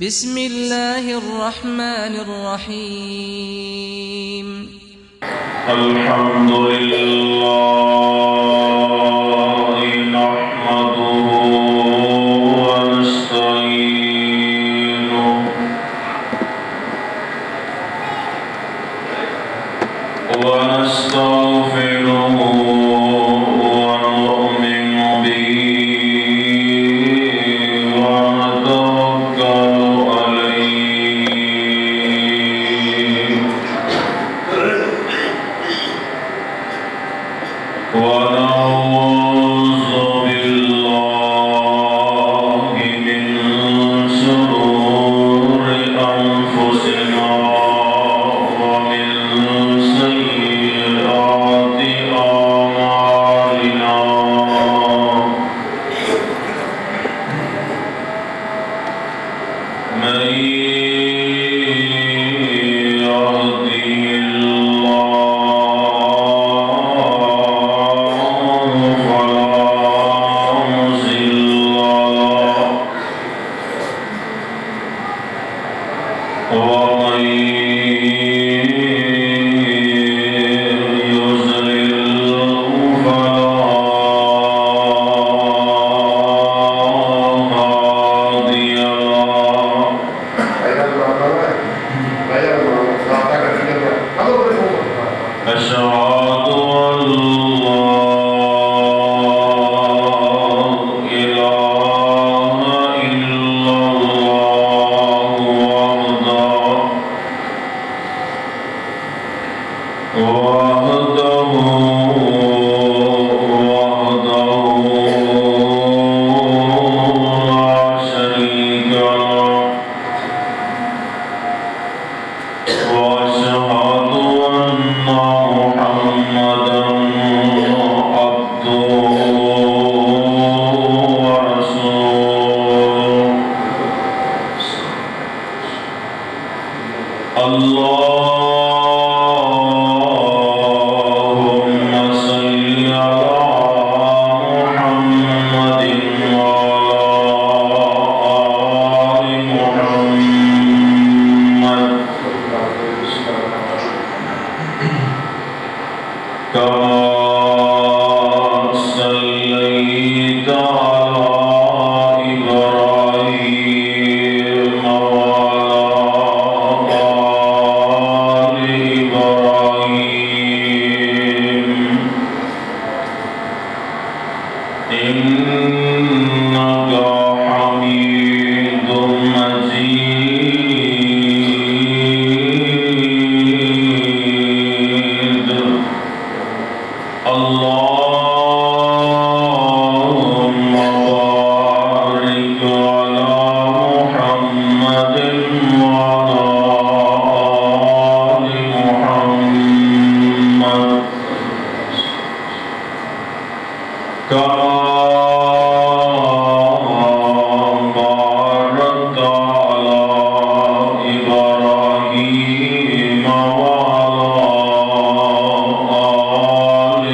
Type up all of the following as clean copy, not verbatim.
بسم الله الرحمن الرحيم. الحمد لله نحمده ونستعينه ونستغفره ونؤمن به ونتوكل عليه ونعوذ بالله من شرور أنفسنا ومن سيئات أعمالنا من يهده الله فلا مضل له ومن يضلل فلا هادي له أشهد أن لا إله إلا الله وحده لا شريك له وأشهد أن محمدا عبده ورسوله اللهم صل على محمد وعلى آل محمد كما صليت على إبراهيم وعلى آل إبراهيم إنك حميد مجيد اللهم بارك على محمد وعلى آل محمد كما باركت على إبراهيم وعلى آل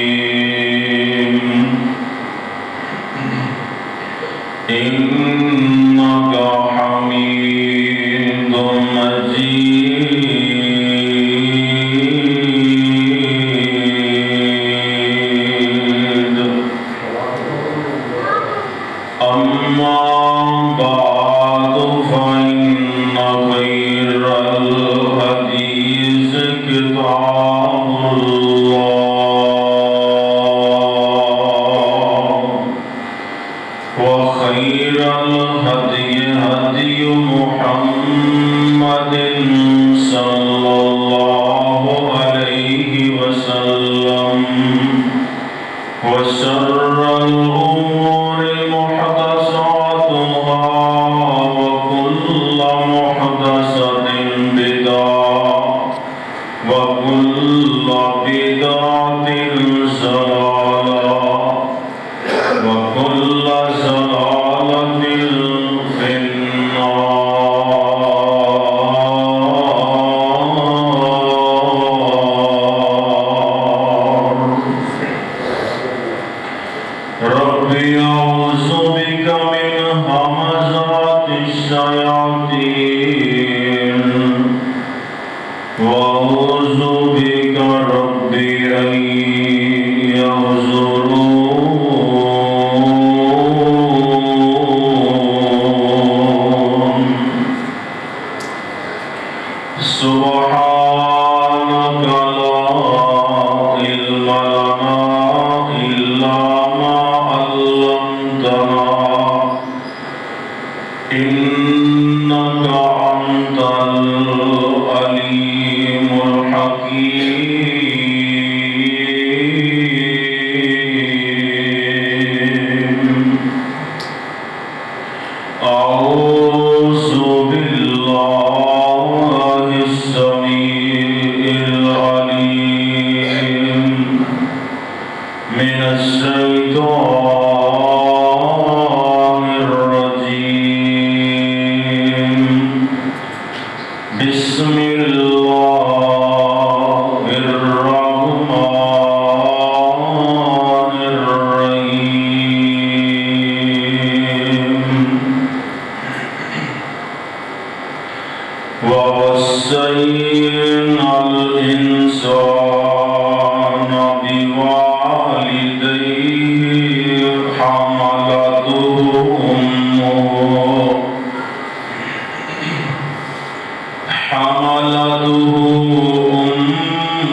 إبراهيم إنك حميد مجيد أما بعد فإن خير الحديث كتاب الله وخير الهدي هدي محمد صلى الله عليه وسلم وشر الأمور محدثاتها وكل محدثة بدعة وكل بدعة ضلالة وكل ضلالة في النار. ربي أعوذ بك من همزات وأعوذ بك رب أن يحضرون سبحانك لا علم لنا إلا ما علمتنا إنك أنت العليم الحكيم أعوذ بالله السميع العليم من الشيطان الرجيم بسم الله الرحمن الرحيم ووصينا الإنسان بوالديه حملته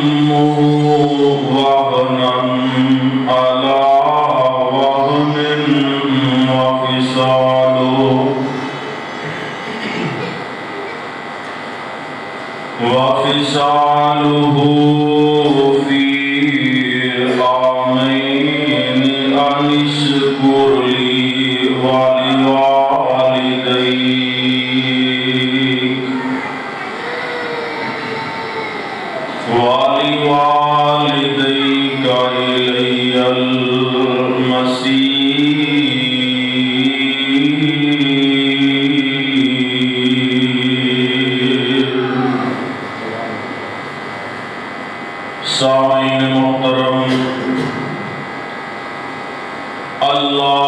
أمه وهنا على وهن وفصاله في عامين أن اشكر لي ولوالديك إلي المصير. سامعین محترم، اللہ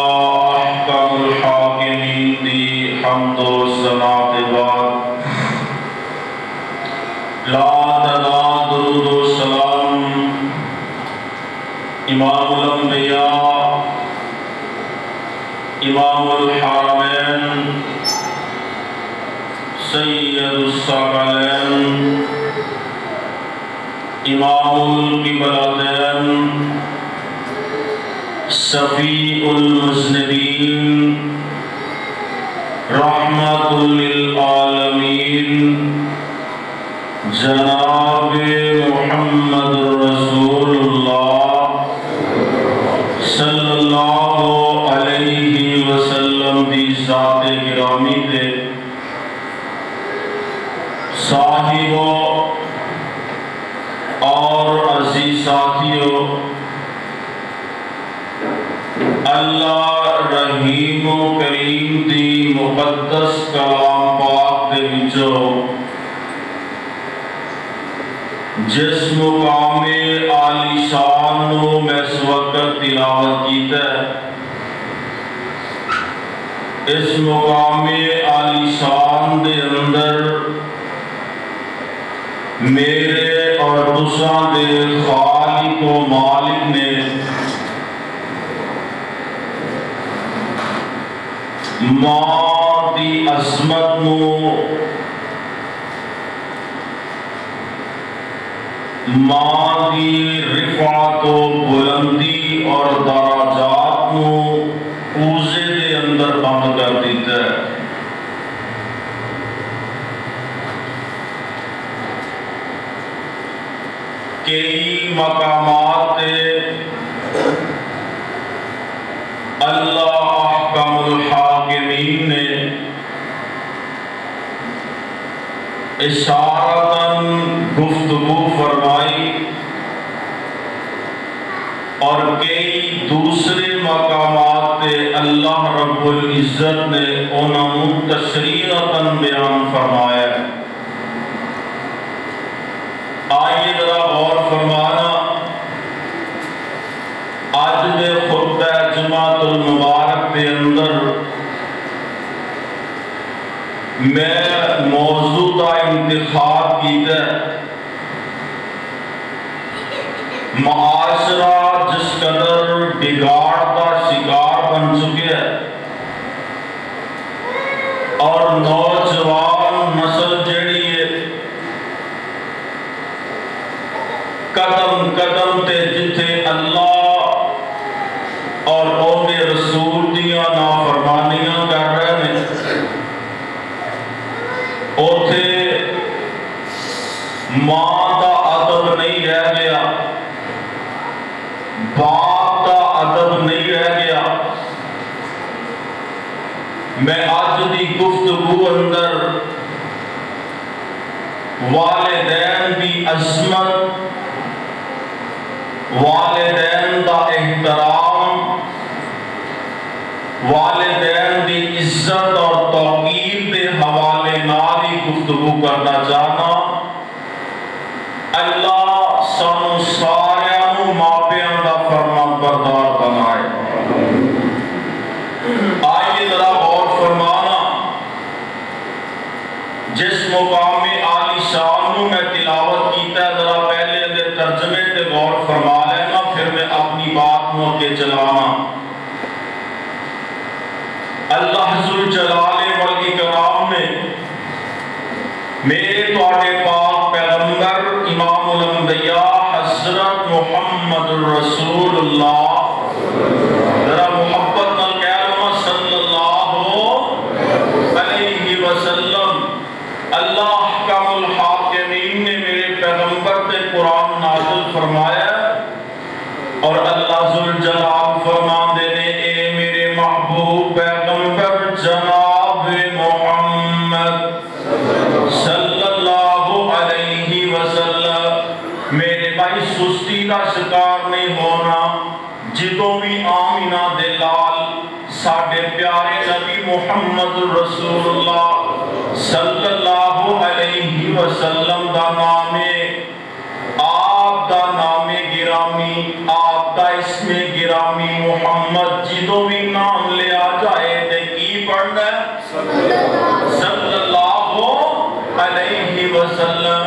احکم الحاکمین دی حمد و ثنا کے بعد لا تعداد درود و سلام امام الانبیاء، امام الحرمین، سید الثقلین، امام القبلتین، شفیع المذنبین، رحمت للعالمین، جناب محمد رسول اللہ صلی اللہ علیہ وسلم دی ذات گرامی دے صاحبوں اور عزیز ساتھیوں، اللہ رحیم و کریم دی مقدس کلام پاک دے وچوں جس مقام عالی شان نو میں اس وقت تلاوت کیتا ہے، اس مقام عالی شان دے اندر میرے اور تساں دے خالق و مالک نے ماں دی عظمت نو، ماں دی رفعت و بلندی اور درجات نو اوزے دے اندر بند کر دیتا ہے۔ کئی مقامات اللہ احکم الحاکمین نے اشارتاً گفتگو فرمائی، اور کئی دوسرے مقامات پہ اللہ رب العزت نے انہوں تشریعتاً بیان فرمایا۔ آئیے ذرا غور فرمانا، آج دے خطبہ جمعۃ المبارک کے اندر میں موضوع کا انتخاب کیتا ہے معاشرہ جس قدر بگاڑ کا شکار بن چکے ہے اور نوجوان نسل جیڑی ہے قدم قدم تے جتھے اللہ اور قوم رسول دیا نافرمانیاں کر رہے ہیں اوتھے ماں دا ادب نہیں رہ گیا، باپ دا ادب نہیں رہ گیا۔ میں آج دی گفتگو اندر والدین دی عظمت، والدین دا احترام، والدین دی عزت اور توقیر دے حوالے نال ہی گفتگو کرنا چاہنا۔ اللہ سانو ساریاں نوں ماپیاں دا فرما بردار بنائے۔ آئیے ذرا غور فرمانا، جس مقام عالی شان نوں میں تلاوت کیتا ہے ذرا پہلے دے ترجمے تے غور فرما لینا، پھر میں اپنی بات نوں اگے چلانا۔ اللہ ذوالجلال والاکرام نے میرے تواڈے پاک پیغمبر امام الانبیاء حضرت محمد رسول اللہ، ذرا محبت نال کہہ لو صلی اللہ علیہ وسلم، اللہ احکم الحاکمین نے میرے پیغمبر تے قرآن نازل فرمایا اور اللہ ذوالجلال فرماندے نے اے میرے محبوب پیغمبر جناب محمد صلی اللہ علیہ وسلم، میرے بھائی سستی کا شکار نہیں ہونا۔ جدوں بھی آمینہ دے لال ساڈے پیارے نبی محمد رسول اللہ صلی اللہ علیہ وسلم دا نام ہے، آپ دا نام گرامی، آپ دا اسم گرامی محمد، جدوں بھی نام لیا جائے تے کی پڑھنا ہے صلی اللہ علیہ وسلم۔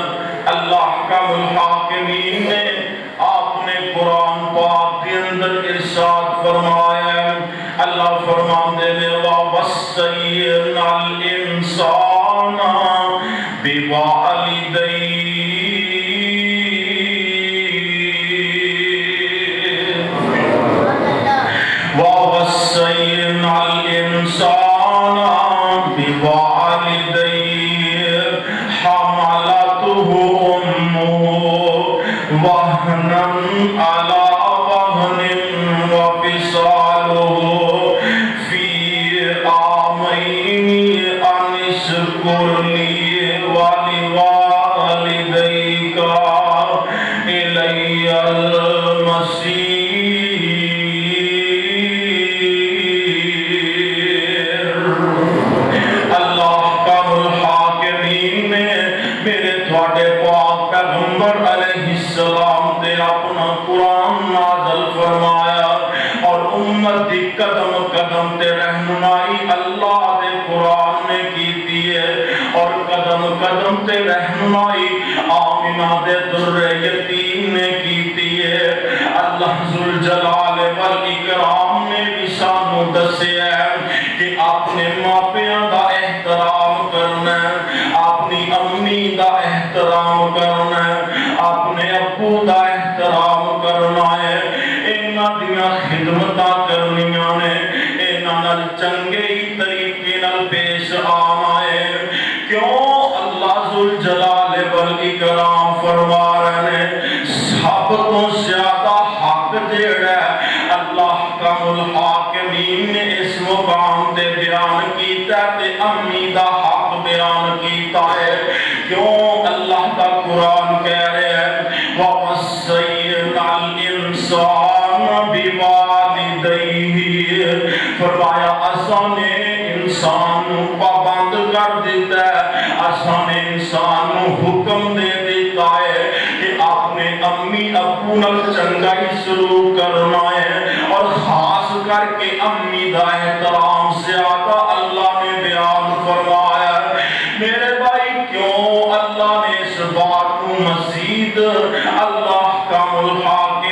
اللہ کا الحاکمین نے آپ نے قرآن پاک کے اندر ارشاد فرمایا، اللہ فرماندے نے وَوَصَّيْنَا الْإِنسَانَ بِوَالِدَيْهِ وَوَصَّيْنَا الْإِنسَانَ بِوَالِدَيْهِ حَمَلَتْهُ أُمُّهُ وَهْنًا عَلَى وَهْنٍ وَفِصَالُهُ فِي عَامَيْنِ أَنِ اشْكُرْ لِي وَلِوَالِدَيْكَ إِلَيَّ الْمَصِيرُ۔ اللہ کا الحاکمین نے میرے تواڈے پاک پیغمبر علیہ السلام تے اپنا قرآن نازل فرمایا اور امت دی قدم قدم تے رہنمائی اللہ دے قرآن نے کیتی ہے اور قدم قدم تے رہنمائی آمینہ دے در یتیم نے کیتی ہے۔ اللہ ذوالجلال والاکرام نے بھی سانوں دسیا ہے کہ اپنے ماپیاں دا احترام کرنا ہے، اپنی امی دا احترام کرنا ہے، اپنے ابو دا احترام کرنا ہے، انہاں دیاں خدمتاں کرنیاں نے، انہاں نال چنگے طریقے نال پیش آنا ہے۔ کیوں اللہ ذوالجلال والاکرام فرما رہے ہیں سب تو زیادہ حق جیڑا ہے اللہ کا الحاکمین نے اس مقام تے بیان کیتا تے امی دا حق بیان کیتا ہے۔ کیوں اللہ کا قرآن کہہ رہے ہیں وَوَصَّيْنَا الْإِنسَانَ بِوَالِدَيْهِ، فرمایا اساں نے انسان نوں پابند کر دیتا ہے، اساں نے انسان نوں حکم دے دیتا ہے کہ اپنے امی ابو نال چنگا ہی سلوک کرنا ہے اور خاص کر کے امی دا احترام زیادہ اللہ نے بیان فرمایا۔ میرے بھائی کیوں اللہ نے اس بات کو مزید اللہ کا الحاکم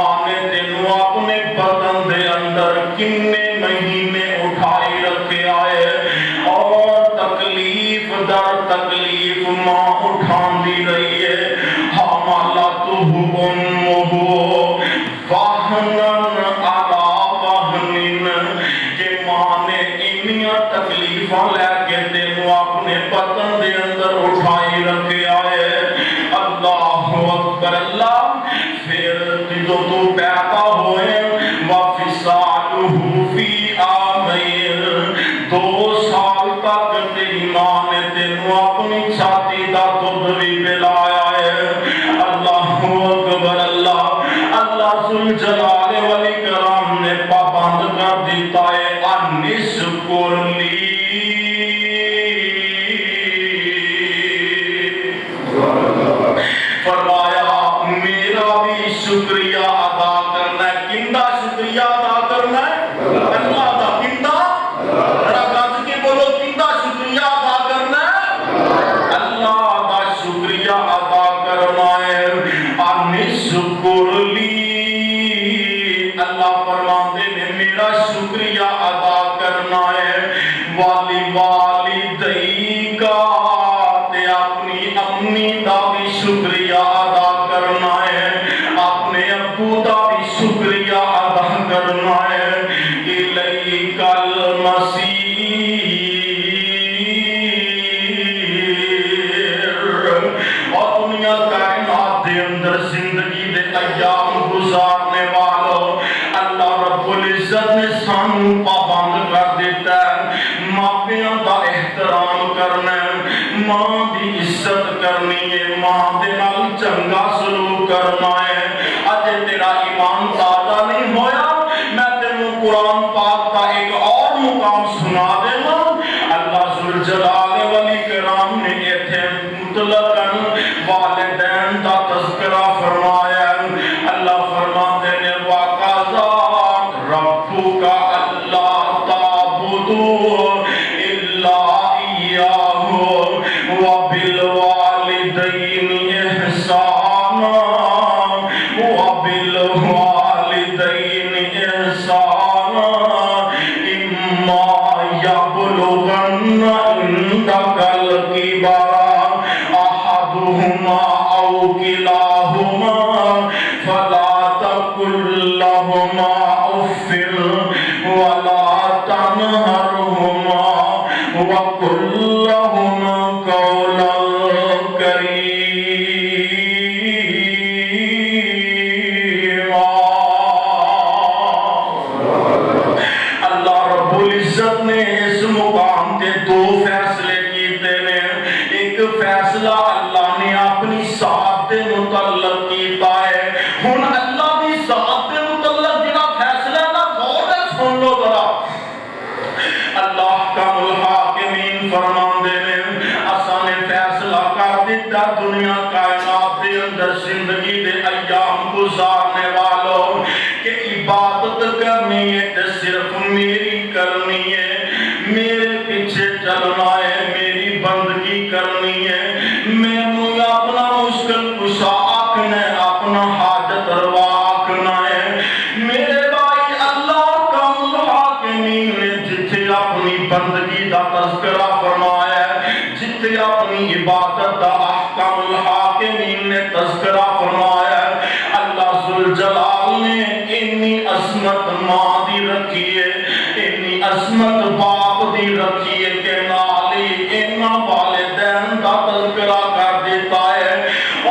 ماں نے تینوں اپنے بطن دے اندر کنے مہینے اٹھائی رکھے آئے اور تکلیف در تکلیف ماں اٹھان دی رہی ہے حملتہ امہ وہنن علی وہن کہ ماں نے انیاں تکلیفاں لے کے تینوں اپنے بطن دے اندر اٹھائی رکھے آئے اللہ اکبر اللہ پھر جو تو پیدا ہوئے وفصالہ فی عامین 2 سال تک تیری ماں نے تینوں اپنی چھاتی دا دودھ بھی پلایا ہے اللہ اکبر اللہ اللہ ذوالجلال والاکرام نے پابند کر دیتا ہے انشکر لی فرمایا میرا بھی شکریہ ادا کرنا ہے کندہ شکریہ ادا کرنا ہے اللہ دا کندہ رکھت کے بولو کندہ شکریہ ادا کرنا ہے اللہ دا شکریہ ادا کرنا ہے انشکر لی اللہ فرماتے نے میرا شکریہ ادا کرنا ہے والدی کا تے اپنی امی دا بھی شکریہ ادا کرنا ہے اپنے ابو دا بھی شکریہ ادا کرنا ہے الیک المصیر اور دنیا کائنات دے اندر زندگی دے ایام گزارنے والوں اللہ رب العزت نے سانو پابند کر دیتا ہے ماپیاں دا احترام کرنا ہے ماں دی عزت کرنی ہے ماں دے نال چنگا سلوک کرنا ہے اجے تیرا ایمان تازہ نہیں ہویا میں تینوں قرآن پاک کا ایک اور مقام سنا دینا اللہ ذوالجلال والاکرام نے ایتھے مطلقاً والدین دا تذکرہ فرمایا اللہ فرماتے نے وَقَضَى رَبُّكَ أَلَّا تَعْبُدُوا إِلَّا إِيَّاهُ وَبِالْوَالِدَيْنِ إِحْسَانًا وَبِالْوَالِدَيْنِ إِحْسَانًا إِمَّا يَبْلُغَنَّ عِندَكَ الْكِبَرَ أَحَدُهُمَا أَوْ كِلَاهُمَا فَلَا تَقُل لَّهُمَا أُفٍّ وَلَا تَنْهَرْهُمَا وَقُل لَّهُمَا قَوْلًا كَرِيمًا اللہ رب العزت نے اس مقام تے 2 فیصلے کیتے نے ایک فیصلہ اللہ نے اپنی ذات دے متعلق کیتا ہے ہن اللہ دی ذات دے متعلق جڑا فیصلہ ہے نا غور سے سن لو ذرا اللہ کا الحاکمین فرماندے نے اساں نے فیصلہ کر دیتا دنیا کائنات دے اندر زندگی دے ایام گزارنے والوں کہ عبادت کرنی ہے تے صرف میری کرنی ہے میرے پیچھے چلنا ہے میری بندگی کرنی ہے میں اپنا مشکل کشا آکھنا ہے اپنا حاجت روا آکھنا ہے میرے بھائی اللہ کا الحاکمین نے جتھے اپنی بندگی دا تذکرہ فرمایا ہے جتھے اپنی عبادت دا احکام الحاکمین نے تذکرہ فرمایا ہے اللہ ذوالجلال نے انی عظمت ماں دی رکھی ہے انی عظمت باپ دی رکھی ہے کہ نالی اینا والدین دا تذکرہ کر دیتا ہے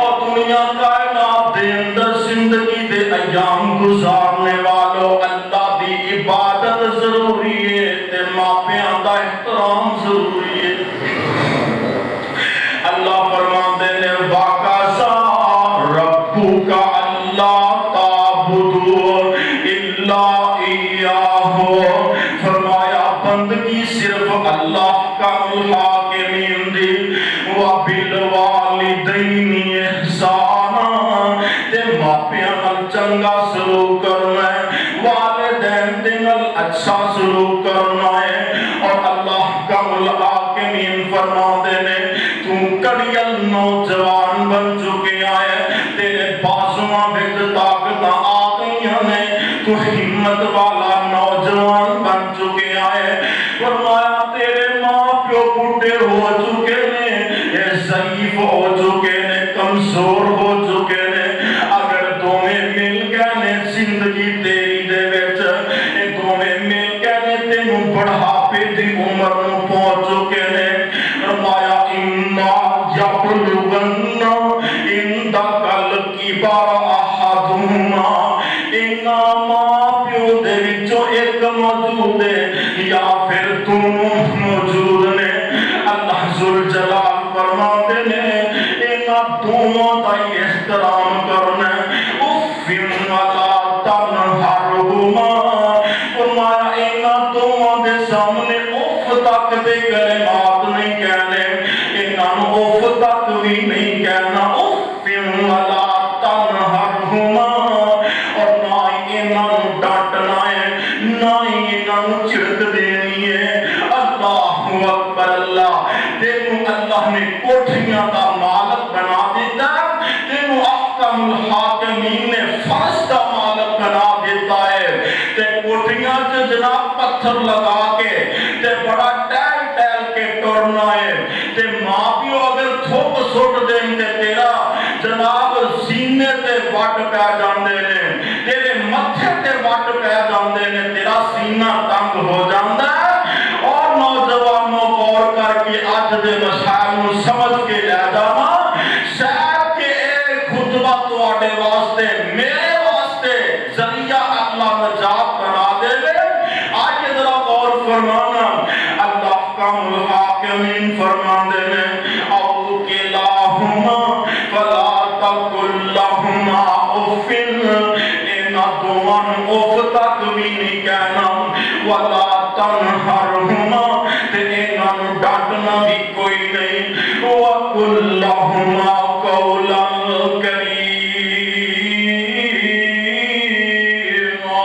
اور دنیا کائنات دے اندر زندگی دے ایام گزارنے والوں اللہ دی عبادت ضروری ہے تے ماپیاں دا احترام ضروری ہے اللہ فرماتے نے وَقَضَى رَبُّكَ أَلَّا تَعْبُدُوا إِلَّا إِيَّاهُ فرمایا بندگی صرف اللہ کا الحاکمین دی وَبِالْوَالِدَيْنِ إِحْسَانًا تے ماپیاں نال چنگا سلوک کرنا ہے والدین دے نال اچھا سلوک کرنا ہے اور اللہ کا الحاکمین فرماتے نے کڑیل نوجوان بن چکے آئے تیرے بازواں وچ طاقت آ گئی نے تو ہمت والا نوجوان بن چکے آئے فرمایا تیرے ماں پیو بوڑھے ہو چکے نے ضعیف ہو چکے نے کمزور ہو چکے نے اگر تمہیں مل گئے نے زندگی تیری دے وچ تمہیں مل گئے نے تینوں بڑھاپے دی عمر نو پہنچ چکے نے فرمایا اما یبلغن عندک الکبر احدہما اینا ماں پیو دے وچوں ایک موجود ہے یا پھر دونوں موجود نے اللہ ذوالجلال فرماتے نے اینا دونوں دا احترام کرنا اف ولا تنہرہما فرمایا اینا دونوں دے سامنے اف تک دے کلمات نہیں کہنے اینا اف تک بھی نہیں کہنا اف ولا تنہرہما اور نہ اینا ڈانٹنا ہے نہ اینا چڑک دینی ہے اللہ اکبر اللہ تینوں اللہ نے کوٹھیاں دا مالک بنا دیتا تینوں احکم الحاکمین نے فرض دا مالک بنا دیتا ہے تے کوٹھیاں سے جناب پتھر لگا کے تے بڑا ٹیل ٹیل کے ٹورنا ہے تے ماں پیو اگر تھوک سوٹ دیں تے تیرا جناب سینے تے وٹ پہ جاندے نے تیرے متھے تے وٹ پہ جاندے نے تیرا سینہ تنگ ہو جاندہ ہے اور نوجوانوں غور کر کے آج دے مسائل نو سمجھ کے لے جانا شاید کہ ایک خطبہ تو آڈے واسطے میرے واسطے ذریعہ اللہ نجات بنا دے لے آج ذرا غور فرمانا اللہ کام الحاکمین فرمان دے لے او کے لاہما فلا تقل لہما افن اینا دوان اف تک بھی نہیں کہنا ولا تنہرہما تے اینا ڈانٹنا بھی کوئی نہیں وَقُلْ لَهُمَا قَوْلًا كَرِيمًا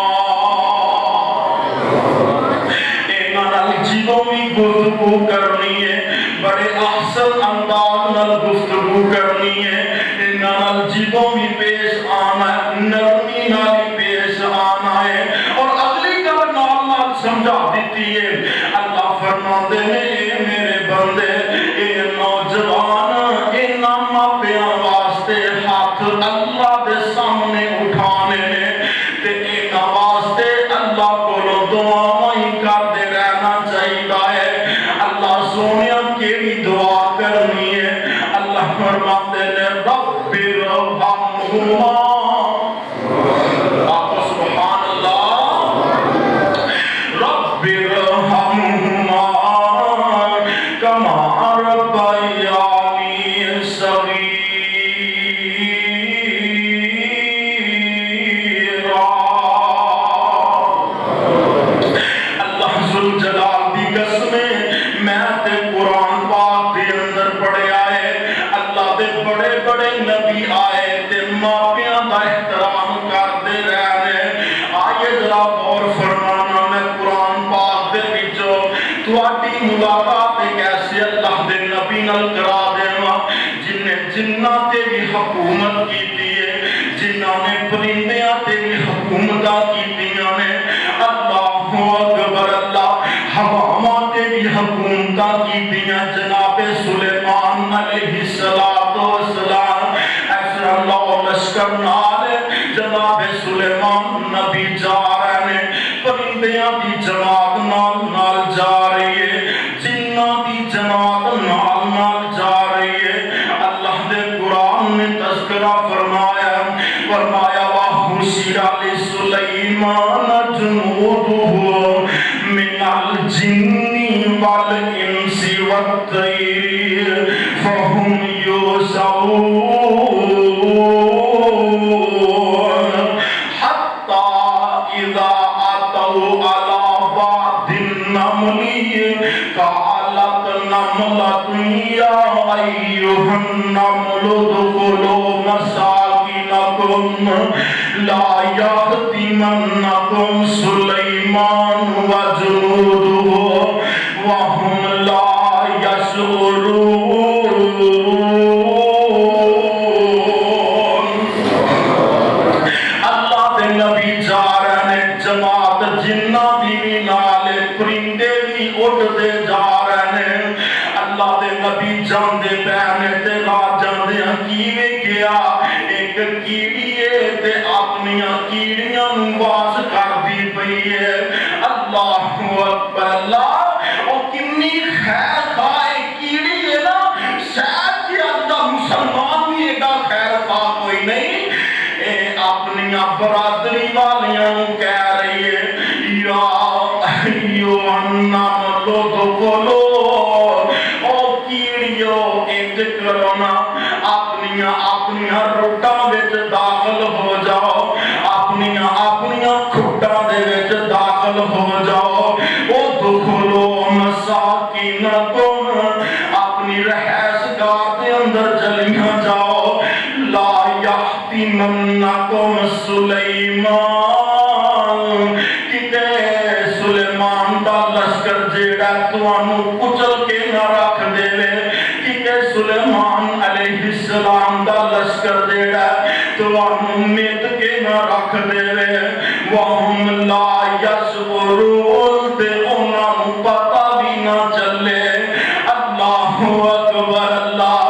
اینا نال جدوں بھی گفتگو کرنی ہے بڑے احسن انداز نال گفتگو کرنی ہے اینا نال جدوں بھی پیش آنا ہے نرمی نال پیش آنا ہے اور اگلی گل نال سمجھا دیتی ہے اللہ فرماتے ہیں اے میرے بندے اے نوجوان اے ماپیاں واسطے ہاتھ اللہ دے سامنے اٹھانے نے تے اے واسطے اللہ کو دعائیں کرتے رہنا چاہیے ہے اللہ سونیا کیڑی دعا کرنی ہے اللہ فرماتے ہیں رب ارحمہما ملاقات ایک ایسے اللہ دے نبی نال کرا دیوا جن نے جنہ تے بھی حکومت کی دیئے جنہ نے پرندیاں تے بھی حکومتہ کی دیئے نے اللہ اکبر اللہ حواما تے بھی حکومتہ کی دیئے جناب سلیمان علیہ السلام ایسر اللہ لشکر نال جناب سلیمان نبی جا رہے ہیں پرندیاں دی جماعت نال جا رہی ہے جنہ دی جماعت نال جا رہی ہے اللہ دے قرآن نے تذکرہ فرمایا وَحُشِرَ لِسُلَيْمَانَ جُنُودُهُ مِنَ الْجِنِّ وَالْإِنسِ وَالطَّيْرِ فَهُمْ يُوزَعُونَ حَتَّى إِذَا أَتَوْا عَلَى بَعْضِ النَّمْلِ قَالَتْ نَمْلَةٌ يَا أَيُّهَا النَّمْلُ ادْخُلُوا مَسَاكِنَكُمْ لَا يَحْطِمَنَّكُمْ سُلَيْمَانُ وَجُنُودُهُ وَهُمْ لَا يَشْعُرُونَ اللہ دے نبی جماعت جنہ بھی نال پرندے بھی اڑتے جا رہے ہیں اللہ دے نبی جاندے پہنے تے راہ جاندے کیویں گیا ایک کیڑی ہے تے اپنیاں کیڑیاں نوں باز کردی پئی ہے اللہ اکبر اللہ او کنی خیر خواہ کیڑی ہے نا شاید کہ اللہ مسلمان بھی ایڈا خیر خواہ کوئی نہیں اپنیاں برادری والیاں کہہ رہی ہے یا ایو انام لو دکھولو او کیڑیو انج کرونا اپنیاں روٹاں وچ داخل ہو جاؤ اپنیاں کھٹاں دے وچ داخل ہو جاؤ او دکھولو مساکینکم اپنی رہائش گاہ دے اندر چلیاں جاؤ لا یحتمنکم سلیمان کتے سلیمان دا لشکر جیڑا توانو کچل کے نہ رکھ دے وے کتے سلیمان علیہ السلام دا لشکر جیڑا توانو میت کے نہ رکھ دے وے وَهُمْ لَا يَشْعُرُونَ تے انہاں پتہ بھی نہ چلے اللہ اکبر اللہ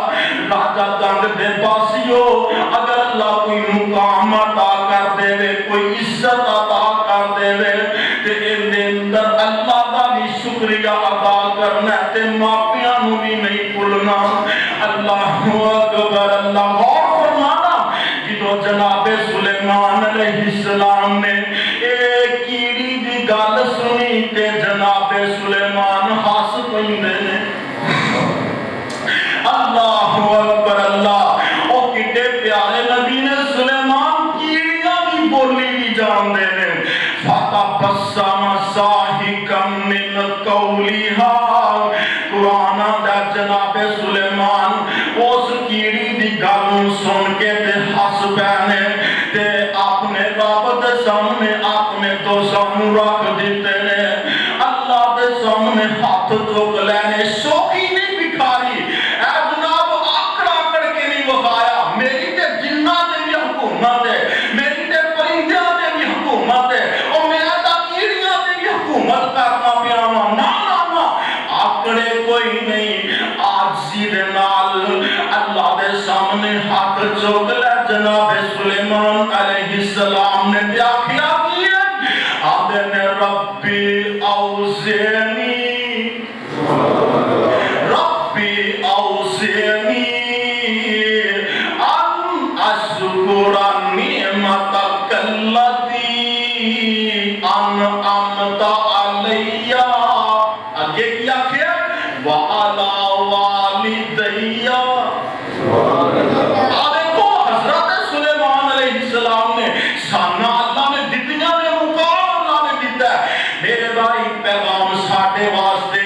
راجہ دنگ دے باسیو اگر اللہ کوئی مقام عطا کر دے وے کوئی عزت عطا کر دے وے تے ان دے اندر اللہ دا بھی شکریہ ادا کرنا تے ماپیاں نو بھی نہیں بھولنا اللہ اکبر اللہ غور فرمانا جدو جناب سلیمان علیہ السلام نے ایک کیڑی دی گل سنی تے جناب سلیمان ہس پیندے نے اللہ اکبر اللہ او کتے پیارے نبی نے سلیمان کیڑیاں بھی بولی بھی جان دے نے فَتَبَسَّمَ ضَاحِكًا مِنْ قَوْلِهَا قرآن دا جناب سلیمان اس کیڑی دی گل سن کے تے ہس پہنے تے اپنے رب دے سامنے اپنے تو سامنے رکھ دیتے نے اللہ دے سامنے ہاتھ چک لینے شوقی نہیں بکھاری اے جناب آکڑ آکڑ کے نہیں وفایا میری تے جنہ دے بھی حکومت ہے میری تے پرندیاں دے بھی حکومت ہے اور میں تا کیڑیاں دے بھی حکومت کرنا پیاما نا نا نا آکڑے کوئی نہیں آجزی دے نال اللہ دے سامنے ہاتھ چک لے جناب سلیمان علیہ السلام نے دیا کیا کیا آدھے نے ربی اوزینی ان اشکر نعمتک التی انعمت علی آگے کیا کیا وعلی والدی دیکھو حضرت سلیمان علیہ السلام نے سانا اللہ نے دتیاں نے مقام اللہ نے دیتا ہے میرے بھائی پیغام ساٹھے واسطے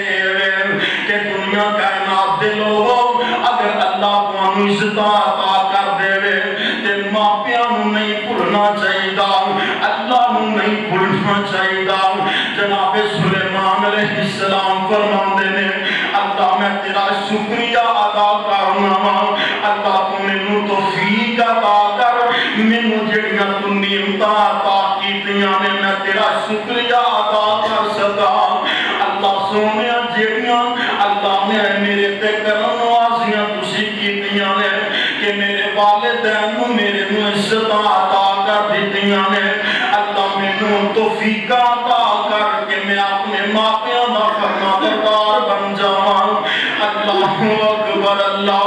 کہ دنیا کائنات دے لوگوں اگر اللہ کو عزت عطا کر دے وے تے ماپیاں نو نہیں بھولنا چاہیے اللہ نو نہیں بھولنا چاہیے جناب سلیمان علیہ السلام فرماندے نے اللہ میں تیرا شکریہ ادا کرنا اللہ تو مینوں توفیق عطا کر مینوں جڑیاں تو نعمتاں عطا کیتیاں نے میں تیرا شکریہ ادا کر سکا اللہ سونیا جڑیاں اللہ نے میرے تے کرم نوازیاں تسی کیتیاں نے کہ میرے والدین نو میرے نو عزت عطا کر دتیاں نے اللہ مینوں توفیق عطا کر کے میں اپنے ماپیاں دا فرمانبردار بن جاواں اللہ اکبر اللہ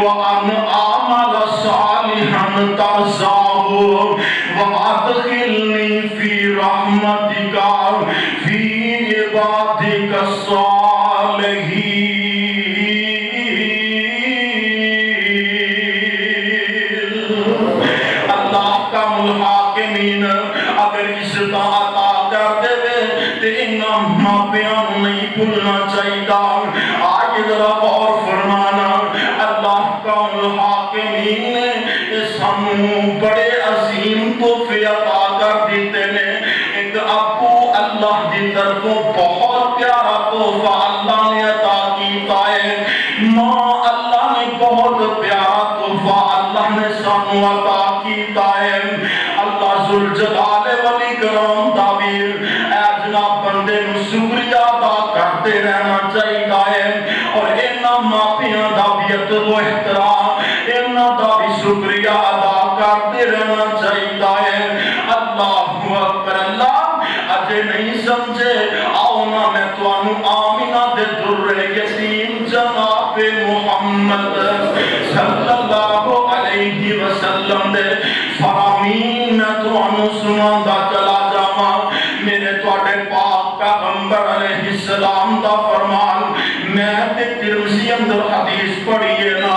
وان اعمل صالحا ترضاه وادخلنی فی رحمتک فی عبادک الصالحین اللہ کا الحاکمین اگر عزت عطا کر دے تے انہاں ماپیاں نہیں بھولنا چاہیے آج ذرا غور فرمانا اللہ کا الحاکمین نے سانوں بڑے عظیم تحفے عطا کر دیتے نے ایک ابو اللہ دی طرفوں بہت پیارا تحفہ اللہ نے عطا کیتا ہے ماں اللہ نے بہت پیارا تحفہ اللہ نے سانوں عطا کیتا ہے اللہ ذوالجلال والاکرام دا بھی اکبر اللہ اجے نہیں سمجھے آؤ نا میں توانو آمینہ دے در یتیم جناب محمد صلی اللہ علیہ وسلم دے فرامین میں توانو سنان دا چلا جاما میرے توڑے پاک پیغمبر علیہ السلام دا فرمان میں تے ترمذی اندر حدیث پڑھئے نا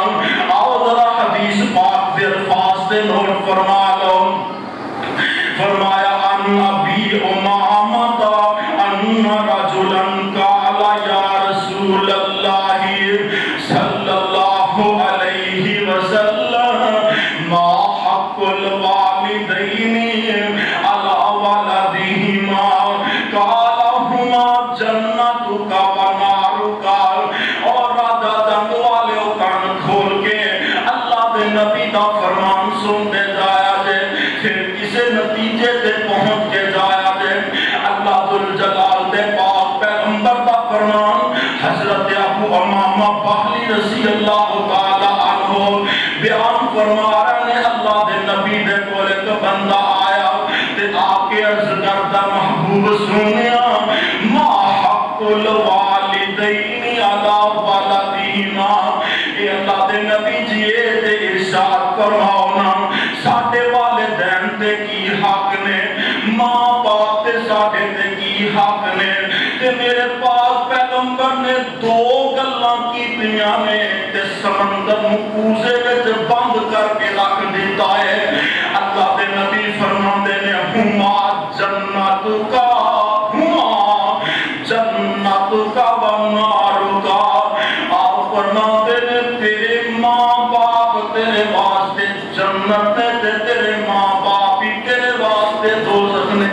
آؤ ذرا حدیث پاک دے الفاظ دے نوٹ فرما لو فرمایا ان ابی امامت ان رجلن قالا یا رسول اللہ صلی اللہ علیہ وسلم ما حق الوالدین علی ولدہما قال ہما جنتک و نارک اور راجہ جنگ والے کان کھول کے اللہ دے نبی دا فرمان سن دے جایا جے پھر کسے نتیجے دے پہنچ کے جایا جے اللہ ذوالجلال دے پاک پیغمبر دا فرمان حضرت ابو امامہ باہلی رضی اللہ تعالی عنہ بیان فرما رہے ہیں اللہ دے نبی دے کولے تو بندہ آیا تے آکے عرض کردہ محبوب سنیا ما حق الوالدین علی ولدہما اے اللہ دے نبی جیے تے ارشاد فرماؤنا ساڑھے والدین تے کی حق نے ماں باپ تے ساڑھے تے کی حق نے تے میرے پاک پیغمبر نے دو گلاں کی دنیا میں تے سمندر مکوزے وچ بند کر کے رکھ دیتا ہے اللہ دے نبی فرماندے نے ہما جنت کا ہما جنت کا و نار کا آپ فرماندے نے تیرے ماں باپ تیرے واسطے جنت تے تیرے ماں باپ ہی تیرے واسطے دوزخ نے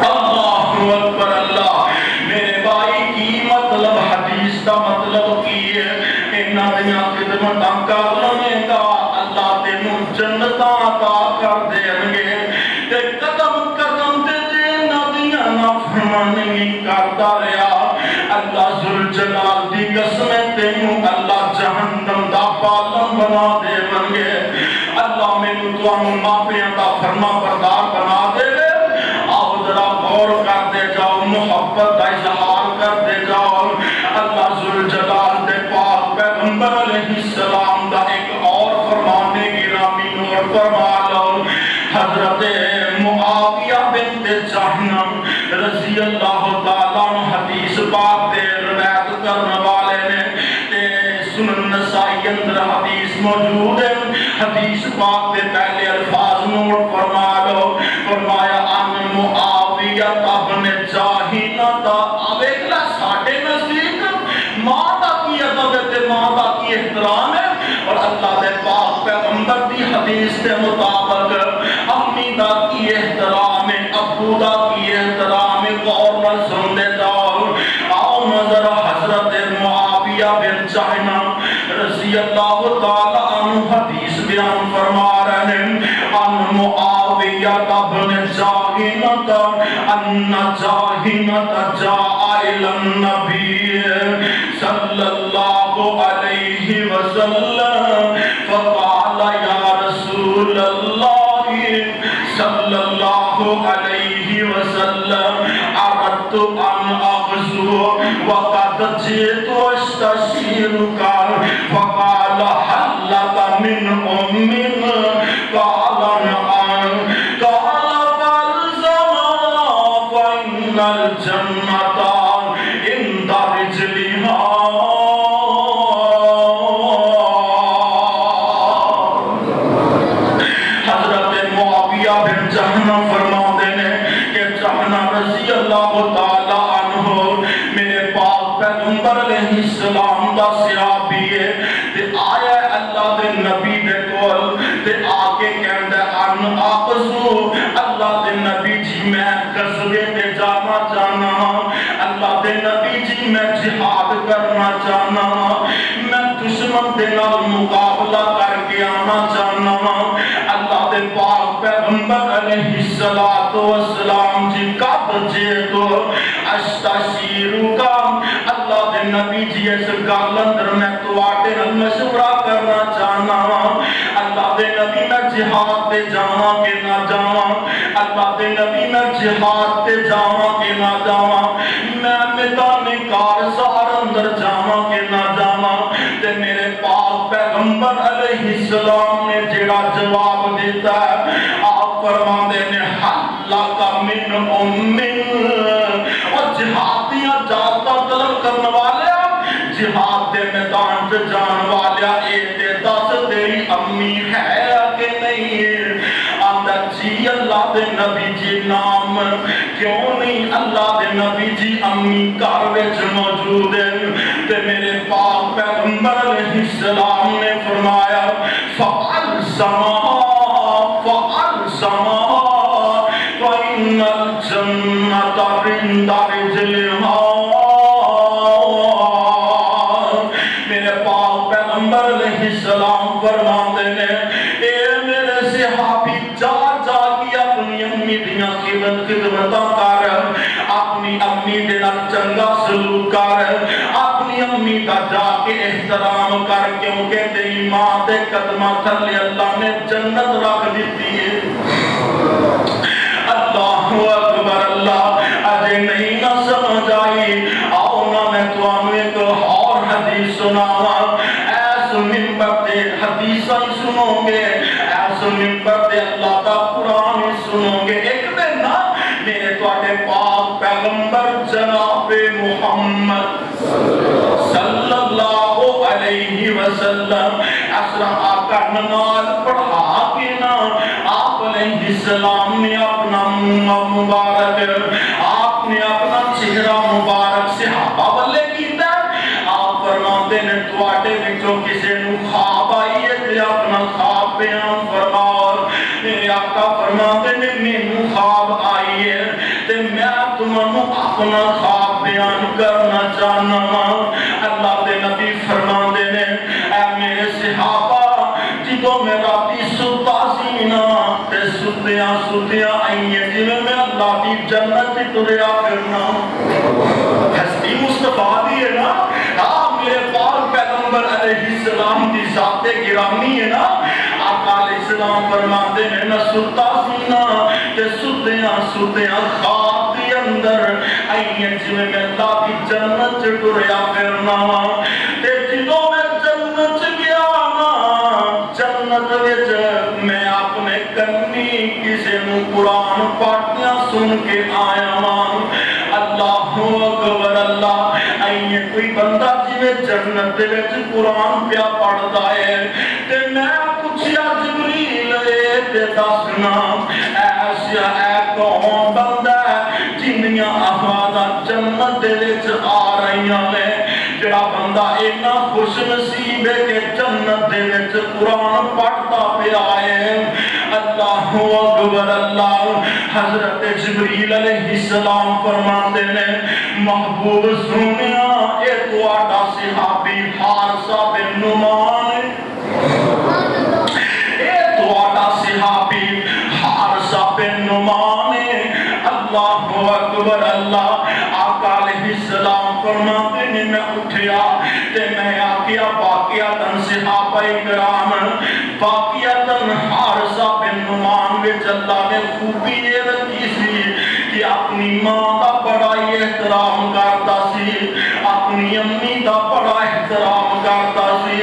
اللہ اکبر اللہ میرے بھائی کی مطلب حدیث کا مطلب کی ہے انہاں دیاں خدمتاں کر لیں گا اللہ تینوں جنتاں عطا کر دیں گے تے قدم قدم تے انہاں دیاں نافرمانی کردا رہیا اللہ ذوالجلال دی قسمیں تینوں اللہ جہنم دا پالن بنا دے گے اللہ مینوں تانوں معافیاں دا فرما بردار بنا دے آؤ ذرا غور کر دے جاؤ محبت کا اظہار کر دے جاؤ اللہ ذوالجلال دے پاک پیغمبر علیہ السلام دا ایک اور فرمانے گرامی نور فرما لو حضرت معاویہ بنت جہنم رضی اللہ تعالیٰ حدیث پاک دے روایت کرنے والے نے سنن نسائی اندر حدیث موجود ہے حدیث پاک دے پہلے الفاظ نوٹ فرما لو فرمایا ان معاویہ ابن جاہنہ اویکلا ساڑھے نزدیک ماں دا کی عدد تے ماں دا کی احترام ہے اور اللہ دے پاک پیغمبر دی حدیث کے مطابق امی دا کی احترام ہے ابو دا کی احترام ہے غور نہ سن دے جاؤ آؤ نظر حضرت معاویہ بن جاہنہ رضی اللہ تعالیٰ عنہ حدیث بیان فرما رہے ہیں ان معاویہ ابن جاہنہ ان جاہنہ جاء الى النبی صلی اللہ علیہ وسلم فقال یا رسول اللہ صلی اللہ علیہ وسلم اردت ان اغزو وقد جئت استشیرک فقال هل لك من ام قال نعم قال فالزمها فإن الجنة عند رجلها حضرت معاویہ بن جہنہ فرماتے ہیں کہ جہنہ رضی اللہ تعالیٰ عنہ میرے پاک پیغمبر علیہ السلام دا صحابی ہے تے آیا اللہ دے نبی دے کول تے آگے کہندہ ان آقضو اللہ دے نبی جی میں قصبے تے جانا چاہنا اللہ دے نبی جی میں جہاد کرنا چاہنا میں دشمن دے نال مقابلہ کر کے آنا چاہنا اللہ دے پاک پیغمبر علیہ السلام جی کب جے تو استشیرو کا اللہ دے نبی جی اس گل اندر میں تواڈے نال مشورہ کرنا چاہنا اللہ دے نبی میں جہاد تے جاواں کہ نہ جاواں اللہ دے نبی میں جہاد تے جاواں کہ نہ جاواں، میں میدان کارزار اندر جاواں کہ نہ جاواں، تے میرے پاک پیغمبر علیہ السلام نے جڑا جواب دیتا ہے، آپ فرماندے نے حلق من اور جہادیاں جاتا طلب کرنے والے جہاد دے میدان تے جان والیا اے تے دس تیری امی ہے کہ نہیں؟ آندا جی اللہ دے نبی جی نام کیوں نہیں؟ اللہ دے نبی جی امی گھر وچ موجود ہیں تے میرے پاک پیغمبر علیہ السلام نے فرمایا فعل سما فإن الجنة عند رجلها۔ میرے پاک پیغمبر علیہ السلام فرماتے ہیں اے میرے صحابی جا جا کے اپنی امی دیاں خدمتاں کر، اپنی امی دے نال چنگا سلوک کر، اپنی امی دا جا کے احترام کر، کیونکہ تیری ماں دے قدماں تھلے اللہ نے جنت رکھ دیتی ہے۔ اللہ اکبر اللہ، اجے نہیں نہ سمجھ آئی، آؤ نہ میں تمہیں ایک اور حدیث سناواں، ایس منبر تے حدیثاں سنو گے، ایس منبر تے اللہ کا قرآن سنو گے۔ ایک دن نا میرے تواڈے پاک پیغمبر جناب محمد صلی اللہ علیہ وسلم اسرا آقا نماز پڑھا کے نا آپ علیہ السلام نے اپنا منہ مبارک، آپ نے اپنا چہرہ مبارک صحابہ والے کیتا، آپ فرماتے ہیں تواڈے وچوں کسے نو خواب آئی ہے تے اپنا خواب بیان فرماؤ۔ میرے آقا فرماتے ہیں مینوں خواب آئی ہے تے میں تمہوں اپنا خواب بیان کرنا چاہنا ہاں۔ اللہ دے نبی فرماندے نے اے میرے صحابہ جدوں میں راتی ستا سی نا تے ستیاں آئیے جویں میں اللہ دی جنت تریا پھرنا، ہستی مصطفیٰ دی ہے نا، میرے پاک پیغمبر علیہ السلام دی ذات گرامی ہے نا، آقا علیہ السلام فرماتے ہیں نہ ستا سی نا تے ستیاں خواب دی اندر آئیے جویں میں اللہ دی جنت تریا پھرنا، تے جدوں میں جنت گیا نا جنت وچ میں اپنے کنی کسے نو قرآن پڑھدیاں سن کے آیا ہاں۔ اللہ اکبر اللہ، آئیے کوئی بندہ جویں جنت وچ قرآن پیا پڑھدا ہے تے میں پوچھیا جبریل تے دسنا ایسا اے کون بندہ ہے جنیاں آوازاں جنت وچ آ رہیاں نے، جڑا بندہ اینا خوش نصیب ہے کہ جنت دے وچ قرآن پڑھتا پیا ہے۔ اللہ اکبر اللہ، حضرت جبریل علیہ السلام فرماتے ہیں محبوب سنیا اے تواڈا صحابی حارثہ بن نعمان ہے، اے تواڈا صحابی حارثہ بن نعمان ہے۔ اللہ اکبر اللہ، آقا علیہ السلام فرماتے ہیں میں اٹھیا تے میں آکیا واقعاتاً صحابہ کرام واقعاتاً حارثہ بن نعمان وچ اللہ نے خوبی یہ رکھی سی کہ اپنی ماں دا بڑا احترام کرتا سی، اپنی امی دا بڑا احترام کرتا سی۔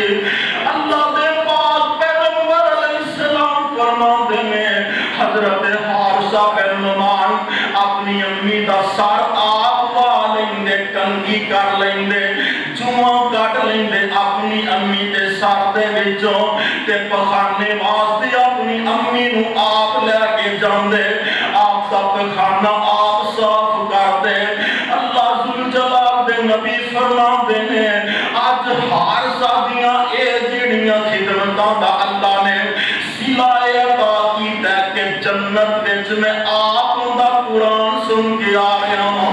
اللہ دے پاک پیغمبر علیہ السلام فرماتے ہیں حضرت حارثہ بن نعمان اپنی امی دا سر آپ وا لیندے، کنگھی کر لیندے، جواں کٹ لیندے اپنی امی دے سر دے وچوں تے پخانے واسطے اپنی امی نو آپ لے کے جاندے، آپ دا پخانہ آپ صاف کردے۔ اللہ ذوالجلال دے نبی فرماندے نے اج حارثہ دیاں اے جڑیاں خدمتاں دا اللہ نے سلائے عطا کیتا کہ جنت وچ میں آپ دا قرآن سن کے آ گیا ہوں۔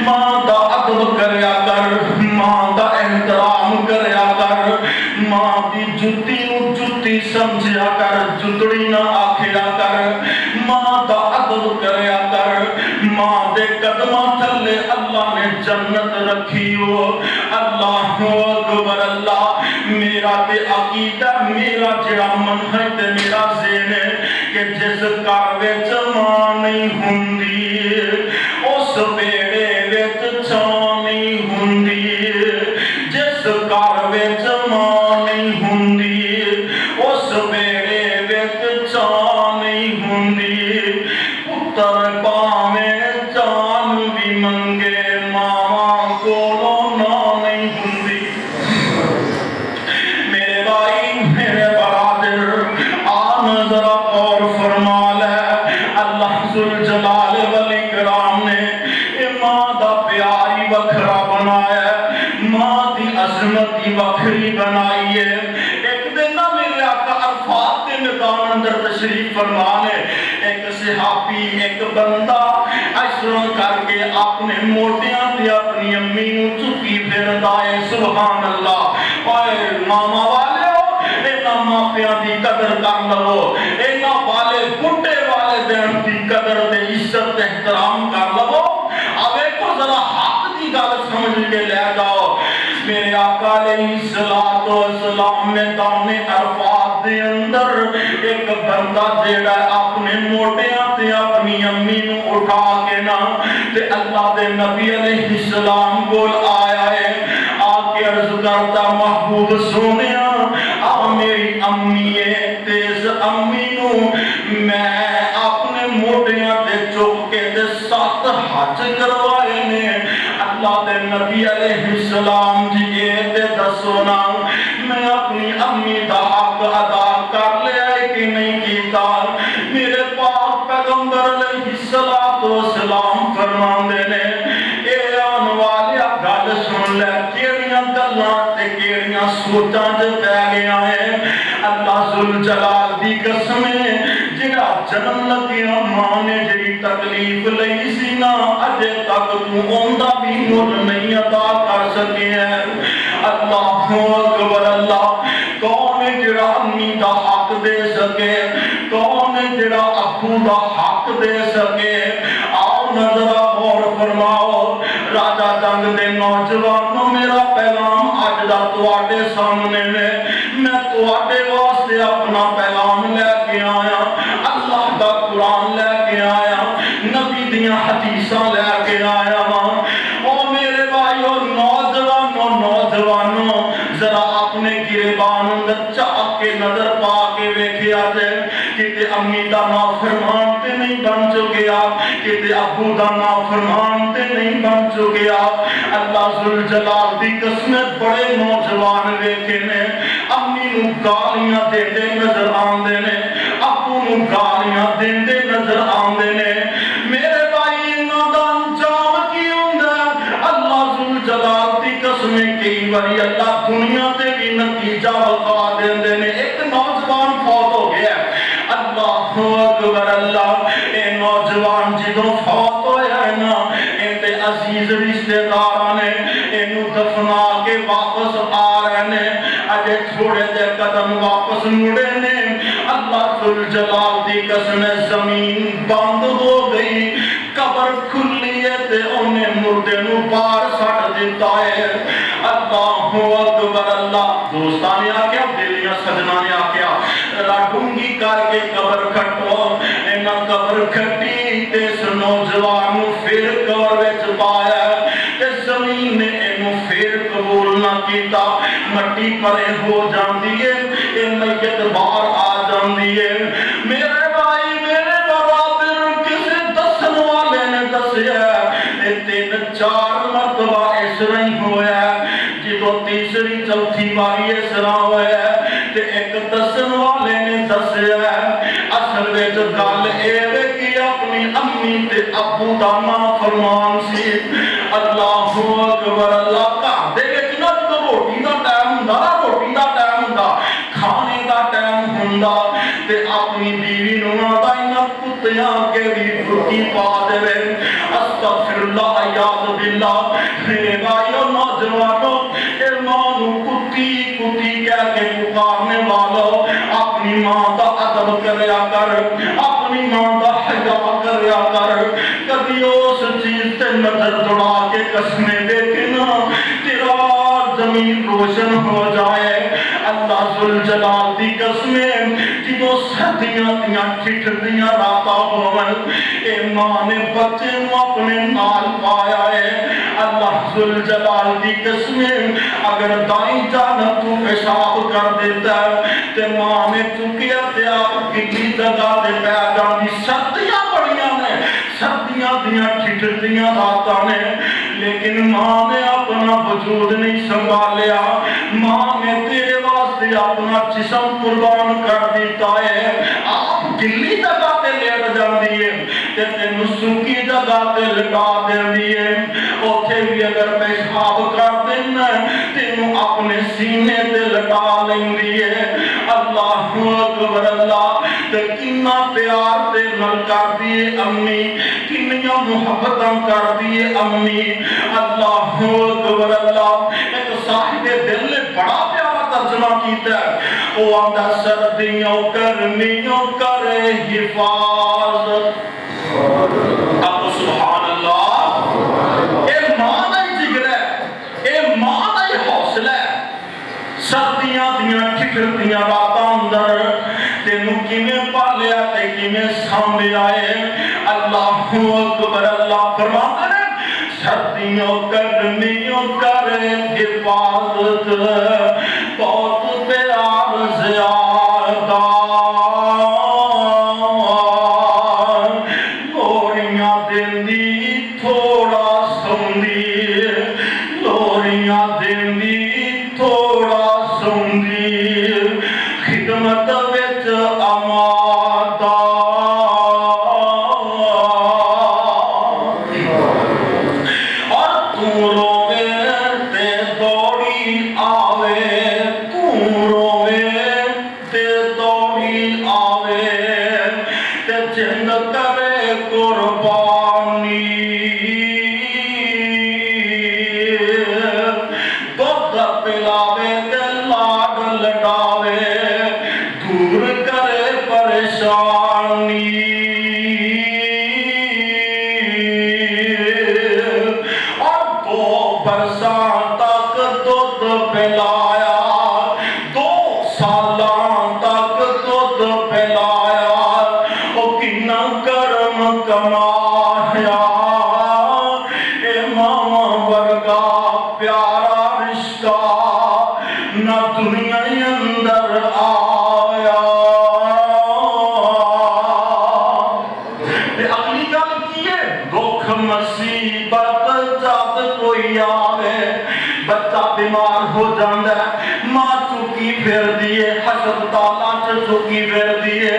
ماں دا ادب کریا کر، ماں دا احترام کریا کر، ماں دی جتی نو جتی سمجھیا کر، جتڑی نہ آکھیا کر، ماں دا ادب کریا کر، ماں دے قدماں تھلے اللہ نے جنت رکھی ہو۔ اللہ اکبر اللہ، میرا تے عقیدہ میرا جڑا منہج تے میرا ذہن ہے کہ کہ جس گھر وچ ماں نہیں ہوندی اس بیڑے وچ چھاں نہیں ہوندی جس گھر وچ ماں نہیں ہوندی اس بیڑے وچ چھاں نہیں ہوندی پتر پاویں جان بھی منگے ماواں کولوں نہ نہیں ہوندی میرے بھائی میرے برادر آن ذرا غور فرما لے اللہ ذوالجلال والاکرام نے ماں دا پیار ہی وکھرا بنایا ماں دی عظمت ہی وکھری بنائی ہے ایک دن نہ میرے آقا عرفات کے میدان اندر تشریف فرما لے ایک صحابی ایک بندہ اشروں کر کے اپنے موٹیاں تے اپنی امی نو چکی پھردا ہے سبحان اللہ اوئے ماما والے ہو اینا ماپیاں دی قدر کر لو اینا والے بڈھے والدین دی قدر تے عزت احترام کر لو اوے کو ذرا حق دی گل سمجھ کے لے جاؤ میرے آقا علیہ السلام میدان عرفات دے اندر ایک بندہ جیڑا اپنے موٹیاں تے اپنی امی نو اٹھا کے نا تے اللہ دے نبی علیہ السلام کول آیا ہے آکے عرض کرتا محبوب سونیا آ میری امی ہے تیز امی نو میں اپنے موٹیاں تے چک کے تے 7 حج کروائے نے اللہ دے نبی علیہ السلام جی تے دسو نا میں اپنی امی دا حق ادا کر لیا کہ نہیں کیتا میرے پاک پیغمبر علیہ السلام فرماندے نے اے آن والیا گل سن لے کیڑیاں گلاں تے کیڑیاں سوچاں جو پہ گیا ہے اللہ ذوالجلال دی قسم ہے جڑا جنم لگیا ماں نے جڑی تکلیف لئی سی نا اجے تک تو اوندا بھی مل نہیں ادا کر سکے ہے اللہ اکبر اللہ کون ہے جڑا امی دا حق دے سکے کون ہے جڑا ابو دا حق دے سکے آؤ نظر غور فرماؤ راجہ جنگ دے نوجوانوں میرا پیغام اج دا تواڈے سامنے میں تواڈے واسطے اپنا پیغام لے کے آیا اللہ دا قرآن لے کے آیا نبی دیاں حدیثاں لے کے آیا او میرے بھائیو نوجوانوں ذرا اپنے گریبان اندر چاک کے نظر پا کے ویکھیا جے کتے امی دا نافرمان تے نہیں بن چکیا کتے ابو دا نافرمان تے نہیں بن چکیا اللہ ذوالجلال دی قسم بڑے نوجوان ویکھے نے امی نو گالیاں دیندے نظر آندے نے ابو نو گالیاں دیندے نظر آندے نے میرے بھائی انہاں دا انجام کی ہوندا اللہ ذوالجلال دی قسم کئی باری اللہ دنیا تے بھی نتیجہ بتا دیندے نے ایک نوجوان فوت ہو گیا اللہ اکبر اللہ اے نوجوان جدوں فوت ہویا ہے نا اے عزیز رشتہ داراں نے اینو دفنا کے واپس آ رہے نے اجے تھوڑے دے قدم واپس مڑے نے اللہ ذوالجلال دی قسم زمین بند ہو گئی قبر کھلی ہے تے انہیں مردے نو باہر سٹ دیتا ہے اللہ اکبر اللہ دوستاں نے آکھیا دلیاں سجنا نے آکھیا ڈونگی کر کے قبر کھٹو اینا قبر کھٹی تے اس نوجوان نو پھر قبر وچ پایا تے زمین نے اینو پھر قبول نہ کیتا مٹی پرے ہو جاندی ہے اے میت باہر آ جاندی ہے میرے بھائی میرے برادر کسے دسن والے نے دسیا اے 3-4 مرتبہ اس رنگ ہویا جدو تیسری چوتھی باری اس طرح ہویا تے ایک دسن والے نے دسیا اصل وچ گل اے کہ اپنی امی تے ابو دا نافرمان سی اللہ اکبر اللہ گھر دے وچ نہ روٹی دا ٹائم ہوندا روٹی دا ٹائم ہوندا کھانے دا ٹائم ہوندا تے اپنی بیوی نو آندا انہاں کتیاں کے بھی روٹی پا دے استغفر اللہ یاد باللہ میرے بھائیو نوجوانوں اے ماں نو کتی کتی کہہ کے پکارنے والو اپنی ماں دا ادب کریا کر اپنی ماں دا حیا کریا کر کبھی اس چیز تے نظر دوڑا کے قسمیں دیکھنا تیرا زمین روشن ہو جائے اللہ ذوالجلال دی قسمیں جدو سردیاں دیاں ٹھٹھدیاں راتاں ہوون اے ماں نے بچے نو اپنے نال پایا ہے اللہ ذوالجلال دی قسم اگر دائیں جانب تو پیشاب کر دیتا ہے تے ماں نے چکیا تے آپ گلی جگہ تے پہ جاندی سردیاں بڑیاں نے سردیاں دیاں ٹھٹھدیاں راتاں نے لیکن ماں نے اپنا وجود نہیں سنبھالیا ماں نے تیرے واسطے اپنا جسم قربان کر دیتا ہے آپ گلی جگہ تے لیٹ جاندی ہے تے تینو سکی جگہ تے لٹا دیندی ہے اوتھے بھی اگر پیشاب کر دینا تینو اپنے سینے تے لٹا لیندی ہے اللہ اکبر اللہ تے کنا پیار تے نال کر دیے امی کنیاں محبتاں کر دیے امی اللہ اکبر اللہ ایک صاحب دل نے بڑا پیارا ترجمہ کیتا ہے وہ آندا سردیوں گرمیوں کرے حفاظت اب سبحان اللہ اے ماں دا ہی جگر ہے اے ماں دا ہی حوصلہ ہے سردیاں دیاں ٹھٹھدیاں راتاں اندر تینو کیویں پالیا تے کیویں سانبھیا ہے اللہ اکبر اللہ فرماتا ہے سردیوں گرمیوں کرے حفاظت بہت پیار زیادہ لوریاں دیندی تھوڑا سوندی لوریاں دیندی تھوڑا سوندی خدمت وچ آمادہ بیمار ہو جاندہ ہے ماں چکی پھر دیئے ہسپتالاں چکی پھر دیئے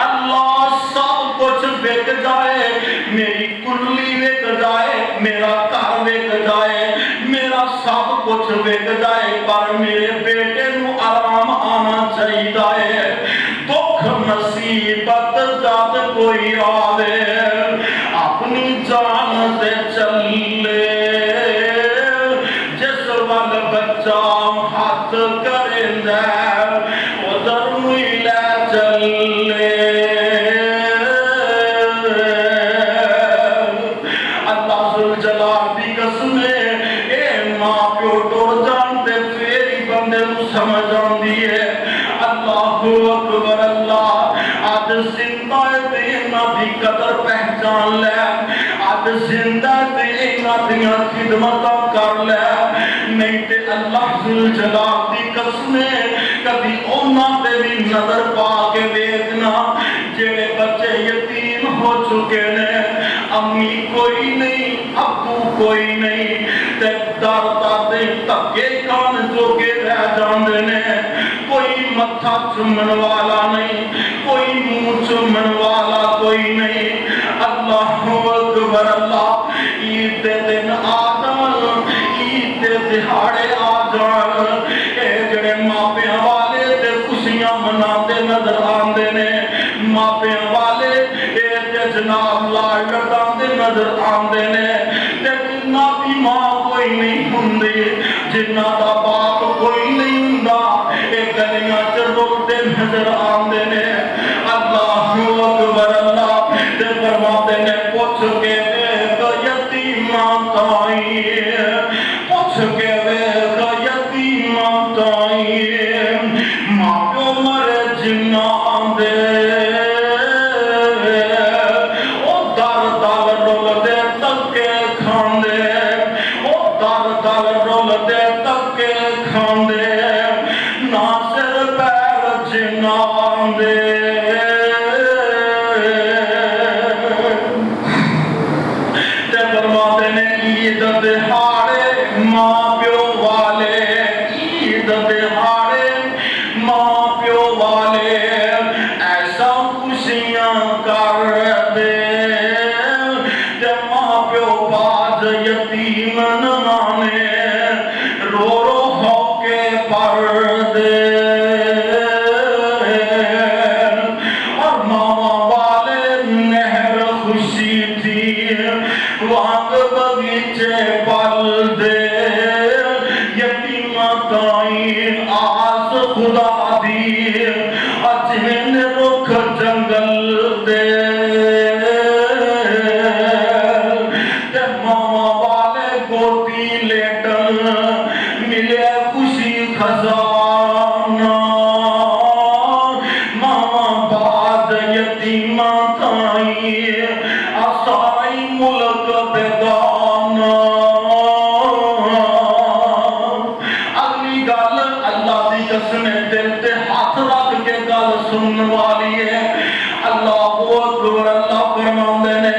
اللہ سب کچھ بک جائے میری کلی بک جائے میرا گھر بک جائے میرا سب کچھ بک جائے پر میرے بیٹے نو آرام آنا چاہیے دکھ مصیبت جات کوئی آوے اپنی جان سے چلے بچہ ہاتھ کریں دے ادھر ملے چلے اللہ ذوالجلال دی قسم اے ماں پیو ٹر جانتے پھیری بندے نو سمجھ آندی ہے اللہ اکبر اللہ آج زندہ تے انہاں دی قدر پہچان لے آج زندہ تے انہاں دیاں خدمتاں کر لے نہیں تے اللہ ذوالجلال دی قسم کبھی انہاں تے بھی نظر پا کے دیکھنا جڑے بچے یتیم ہو چکے نے امی کوئی نہیں ابو کوئی نہیں تے دادا دے تکے کان جو کے رہ جاندے نے کوئی متھا چومن والا نہیں کوئی منہ چومن والا کوئی نہیں اللہ اکبر اللہ عید دے دن آدم عید دے دہاڑے آ جان اے جڑے ماپیاں والے تے خوشیاں مناتے نظر آندے نے ماپیاں والے اے تے جناب لال کرداندے نظر آندے نے تے جنہ دی ماں کوئی نہیں ہوندی جنہ دا باپ کوئی نہیں ہوندا اے گلیاں چ روتے نظر آندے نے اللہ اکبر اللہ تے فرماتے نے پوچھ کے ویکھ یتیماں تائیں پوچھ کے ویکھ یتیماں تائیں ماں پیو مرے جنہ آندے دہاڑے ماں پیو والے، عید دہاڑے ماں پیو والے ایسا خوشیاں کر دے کہ ماں پیو باز یتیم نہ مانے، رو رو ہو کے پر دے۔ اور ماما والے نہر خوشی تھی وہاں بغیچے پل دے، یتیمہ تائیں آس خدا دی اجہن رکھ جنگل دے۔ تے ماما والے گوتی لیٹن ملے خوشی خزانہ، ماما بعد یتیمہ تائیں آسائی ملک بیگانہ۔ اگلی گل اللہ دی قسم دل تے ہاتھ رکھ کے گل سنن والی ہے۔ اللہ اکبر، اللہ فرماندے نے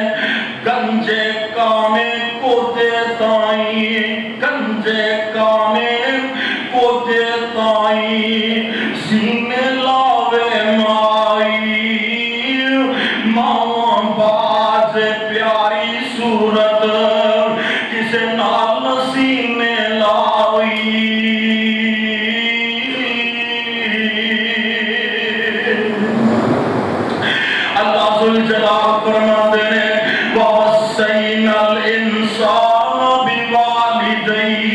گنجے کانے کو دے تائیں، گنجے کانے کو دے تائیں سینے لاوے مائی، ماں باز پیاری صورت کسے نال سینے لائی۔ اللہ ذوالجلال فرماتے ہیں وَوَصَّيْنَا الْإِنسَانَ بِوَالِدَيْهِ،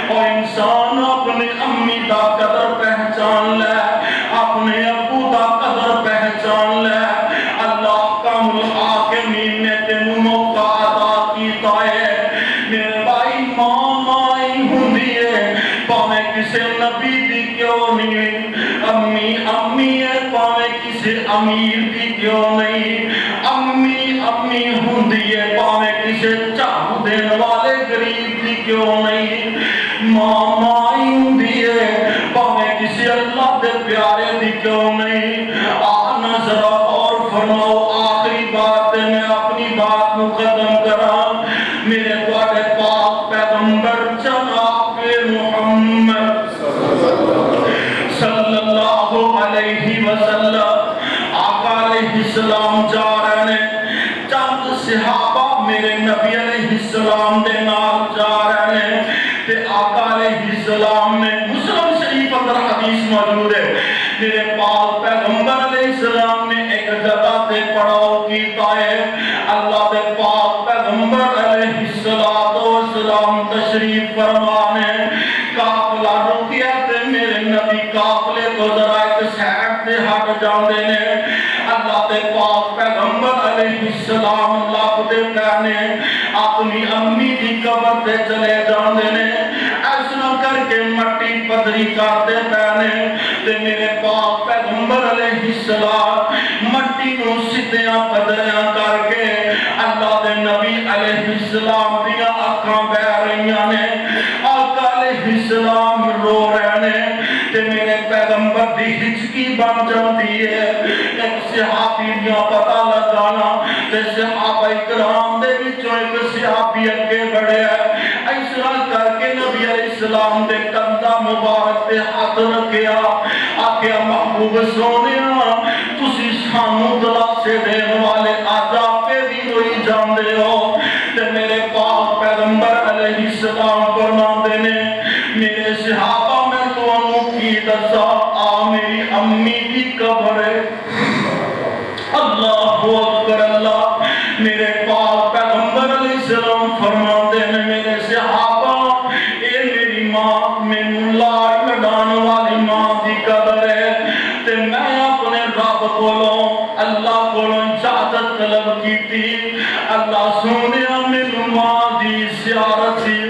اور انسان اپنے امی دا قدر پہچان لے، اپنے ابو دا قدر پہچان لے۔ اللہ کم الحاکمین نے تینوں موقع عطا کیتا ہے، میرے بھائی ماں مائی ہوندی ہے، پاویں کسے نبی دی کیوں نہیں، امی امی ہے پاویں کسے امیر دی کیوں نہیں، امی امی ہوندی ہے پاویں کسے چاہو دین والے غریب دی کیوں نہیں، ماں مائی ہوندی ہے پاویں کسے اللہ دے پیارے دی کیوں نہیں۔ آنا ذرا اور فرماؤ، آخری بات میں اپنی بات کو ختم کرا، میرے تواڈے پاک پیغمبر جناب محمد صلی اللہ علیہ وسلم آقا علیہ السلام جا رہے ہیں، چند صحابہ میرے نبی علیہ السلام دے نال جا رہے ہیں، تے آقا علیہ السلام نے مسلم شریف اندر حدیث موجود ہے، میرے پاک پیغمبر علیہ السلام نے ایک جگہ تے پڑاؤ کیتا ہے، اللہ دے پاک پیغمبر علیہ السلام تشریف فرمانے، قافلہ رکیا تے میرے نبی قافلے کو ذرا ایک سائڈ تے ہٹ جاندے نے، اللہ دے پاک پیغمبر علیہ السلام لب دے کہنے اپنی امی دی قبر تے چلے جاندے نے، ایسا کر کے مٹی پدری کرتے پہنے، تے میرے پاک پیغمبر علیہ السلام مٹی نو سدیاں پدریاں کر کے اللہ دے نبی علیہ السلام دیا اکھاں بہ رہیاں نے، آقا علیہ السلام رو رہے نے، تے میرے پیغمبر دی ہچکی بن جاندی ہے، ایک صحابی دیا پتہ لگانا، تے صحابہ اکرام دے وچوں ایک صحابی اگے بڑھے ہے، ایسا کر کے نبی علیہ السلام دے کندھا مبارک تے ہاتھ رکھیا، آکھیا محبوب سونیا تسی سانو دلاسے دین والے آج آپے بھی روئی جاندے ہو، تے میرے پاک پیغمبر علیہ السلام فرماندے نے میرے صحابہ میں تو انہوں کی دسا آ میری امی کی قبر ہے، اللہ اکبر اللہ، میرے پاک پیغمبر علیہ السلام فرماندے نے میرے صحابہ اے میری ماں میں لاڈ لڈان والی ماں دی قبر ہے، تے میں اپنے رب کولوں اللہ کولوں اجازت طلب کی تھی، اللہ سونیا میری ماں دی زیارت تھی،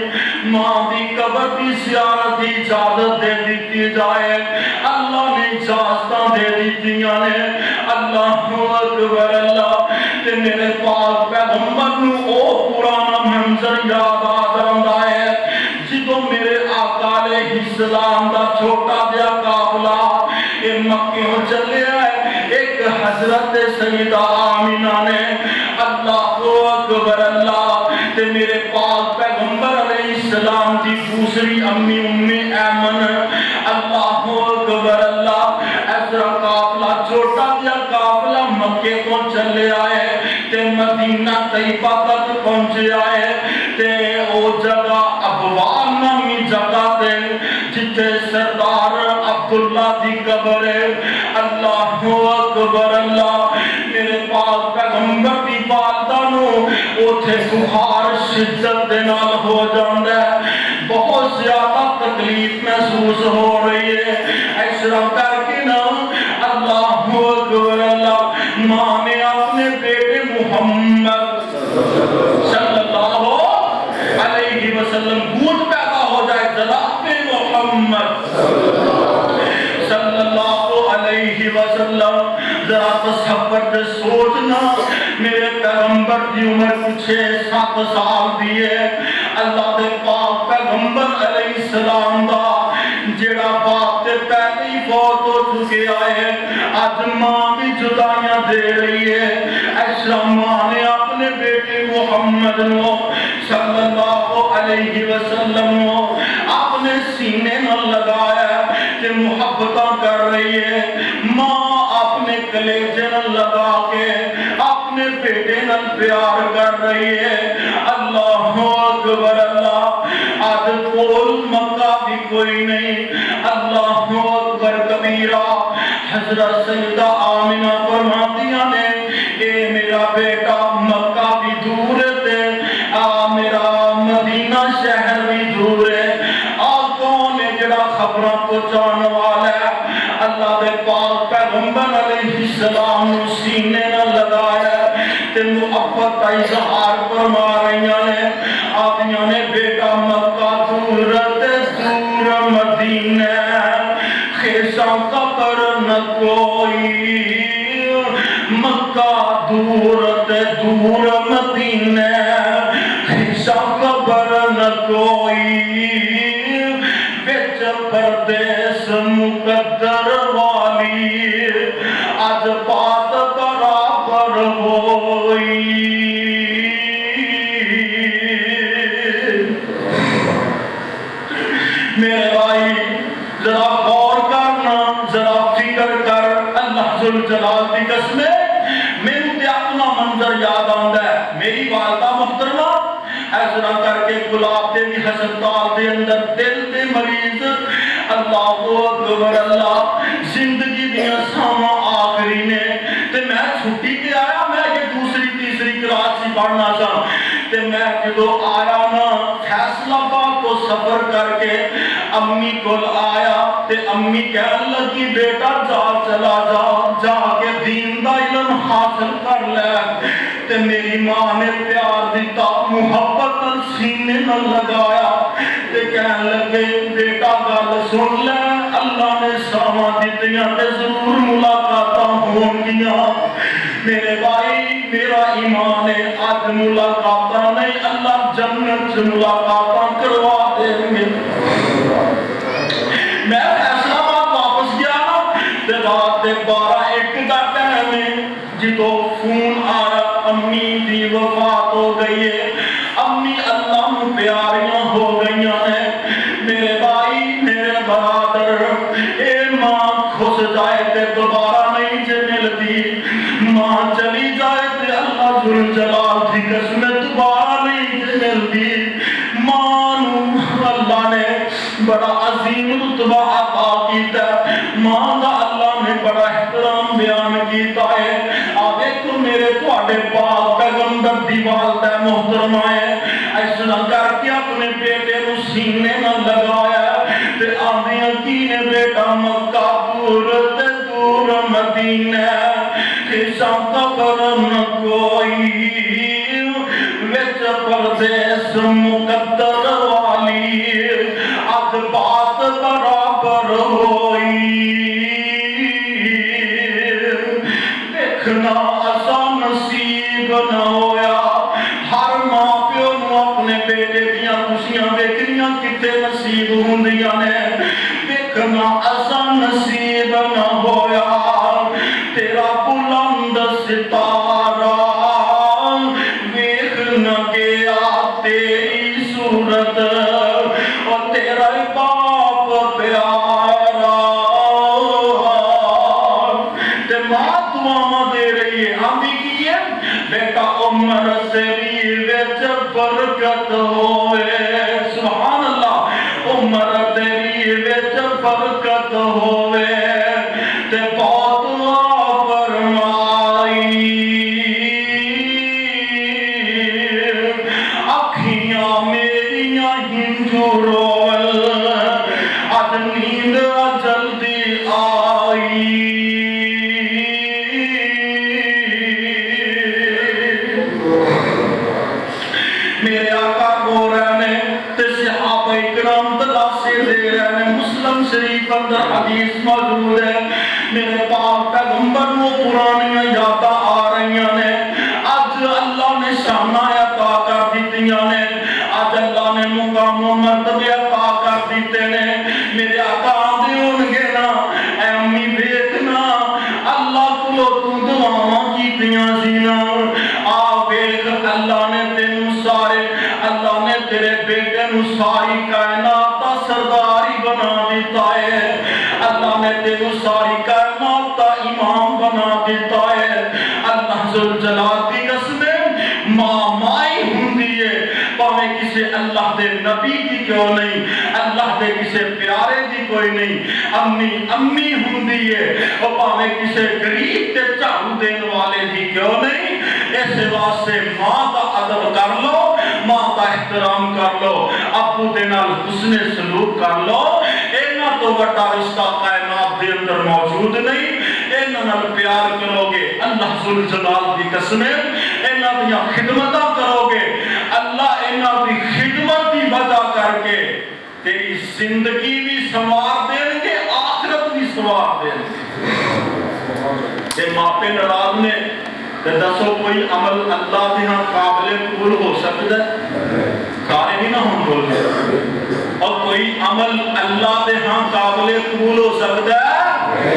ماں دی قبر دی زیارت دی اجازت دے دیتی جائے، اللہ نے اجازتاں دے دیتیاں نے، اللہ اکبر اللہ، تے میرے پاک پیغمبر نو او پرانا منظر یاد آ جاندا ہے، جدوں میرے آقا علیہ السلام دا چھوٹا جہا قافلہ اے مکیوں چلیا ہے، ایک حضرت سیدہ آمینہ نے اللہ اکبر اللہ تے میرے پاک پیغمبر السلام کی دوسری امی ایمن، اللہ اکبر اللہ، ایسا قافلہ چھوٹا جا قافلہ مکے کو چلے آئے تے مدینہ طیبہ تک پہنچے آئے تے او جگہ ابواب نامی جگہ تے جتے سردار عبداللہ دی قبر ہے۔ اللہ اکبر اللہ، میرے پاک پیغمبر دی والدہ نو اوتھے بخار شدت دے نال ہو جاندا ہے، بہت زیادہ تکلیف محسوس ہو رہی ہے۔ ایسا کر کے نا اللہ اکبر اللہ، ماں نے اپنے بیٹے محمد صلی اللہ علیہ وسلم گود پیدا ہو جائے جناب محمد صلی اللہ علیہ وسلم، ذرا تصور دے سوچنا، میرے پیغمبر کی عمر کچھ 7 سال دی ہے۔ اللہ دے پاک پیغمبر علیہ السلام دا جڑا باپ تے پہلے ہی فوت ہو چکے آئے، آج ماں بھی جدائیاں دے رہی ہے۔ ایسا ماں نے اپنے بیٹے محمد نو صلی اللہ علیہ وسلم نو اپنے سینے نہ لگایا کہ محبتاں کر رہی ہے۔ ماں اپنے کلیجے نہ لگا کے اپنے بیٹے نہ پیار کر رہی ہے۔ اللہ اکبر اللہ، آج کول مکہ بھی کوئی نہیں۔ اللہ اکبر کبیرہ، حضرت سیدہ آمنہ فرماتیاں نے اے میرا بیٹا مکہ بھی دور ہے، میرا مدینہ شہر بھی دور ہے، کون ہے جڑا خبروں کو جان والا ہے؟ اللہ دے پاک پیغمبر علیہ السلام سینے نہ لگایا تے محبت کا اظہار فرما رہی ہیں، آدمیاں نے بیٹا مکہ دور تے دور مدینہ، خیشہ قبر نہ کوئی، مکہ دور تے دور مدینہ، خیشہ قبر نہ کوئی، بچ پردیس مقدر والی، آج بات برابر ہوئی۔ میرے بھائی ذرا غور کرنا، ذرا فکر کر، اللہ ذوالجلال کی قسم ہے، میرے تے اپنا منظر یاد آندا ہے۔ میری والدہ محترمہ ایسا کر کے گلاب دے بھی ہسپتال دے اندر دل دے مریض، اللہ اکبر اللہ، زندگی دیا ساما آخری نے تے میں چھٹی کے آیا، میں یہ دوسری تیسری کلاس ہی پڑھنا تھا تے میں جدو آیا نا فیصلہ آباد کو سفر کر کے امی کو آیا تے امی کہنے لگی بیٹا جا چلا جا کے دین دا علم حاصل کر لے تے میری ماں نے پیار دیتا، محبت سینے نہ لگایا تے کہنے لگے بیٹا گل سن لے، اللہ نے ساواں دتیاں تے ضرور ملاقاتاں ہون گیاں۔ میرے بھائی میرا ایمان ہے، آج ملاقاتاں نہیں، اللہ جنت سے ملاقاتاں کروا دیں گے۔ میں فیصلہ آباد واپس گیا تے رات 12-1 کا ٹائم ہے، جدو فون آیا امی دی وفات ہو گئی ہے، امی اللہ میں پیاریاں ہو گئی ہیں۔ میرے بھائی میرے برادر، اے ماں خوش جائے تے دوبارہ نہیں جے ملتی، ماں چلی جائے تے اللہ ذوالجلال کی قسم دوبارہ نہیں جے ملتی۔ ماں نو اللہ نے بڑا عظیم رتبہ عطا کیتا ہے، ماں دا اللہ نے بڑا احترام بیان کیتا ہے۔ آگے تو میرے تواڈے پاک پیغمبر دی والدہ محترمہ ہے، ایسا کر کے اپنے بیٹے نو سینے نہ لگایا تے آدھے یقین بیٹا مکہ دور تے دور مدینہ، خیشہ قبر نہ کوئی، وچ پردیس مقدر والی، آج بات برابر ہوئی۔ دیکھنا آسان نصیب نہ ہویا، ہر ماں پیو نو اپنے بیٹے دیاں خوشیاں دیکھنیاں کتے نصیب ہوندیاں نے، دیکھنا آسان نصیب نہ ہویا، تیرا بلند ستارہ ویکھ نہ گیا تیری صورت بیٹا عمر تیری وچ برکت ہوئے سبحان اللہ عمر تیری وچ برکت ہوئے تے بہت دعا فرمائی اکھیاں میریاں ہنجو رول اج نیند جلدی آئی میرے آقا کو رہنے تے صحابہ اکرام دلاسے دے رہنے مسلم شریف اندر حدیث موجود ہے میرے پاک پیغمبر کو پرانیاں یاداں آ رہی ہیں آج اللہ نے شانہ عطا کر دیتیاں نے آج اللہ نے مقام و مرتبے عطا کر دیتے نے میرے آقا آدھے ہونگے نا اے امی بیٹنا اللہ کو تو دعاواں کیتیاں زینا آ بیٹھ اللہ نے تینوں سارے اللہ نے تیرے بیٹے نو ساری کائنات دا سرداری بنا دیتا ہے اللہ نے تینوں ساری کائنات دا امام بنا دیتا ہے اللہ ذوالجلال دی قسمیں ماں مائی ہوندی ہے پاویں کسے اللہ دے نبی دی کیوں نہیں اللہ دے کسے پیارے دی کوئی نہیں امی امی ہوندی ہے اور پاویں کسے غریب تے چاہو دین والے دی کیوں نہیں ایسے واسطے ماں دا ادب کر لو ماں دا احترام کر لو ابو دے نال حسن سلوک کر لو اینا تو بڑا رشتہ کائنات دے اندر موجود نہیں اینا نال پیار کرو گے اللہ ذوالجلال دی قسمیں اینا دیا خدمتہ کرو گے اللہ اینا دی خدمت دی وجہ کر کے تیری زندگی بھی سنوار دیں گے آخرت بھی سنوار دیں گے کہ ماں پہ ناراض نے کہ دسو کوئی عمل اللہ دے ہاں قابل قبول ہو سکتا ہے سارے ہی نہ ہوں بول گئے اور کوئی عمل اللہ دے ہاں قابل قبول ہو سکتا ہے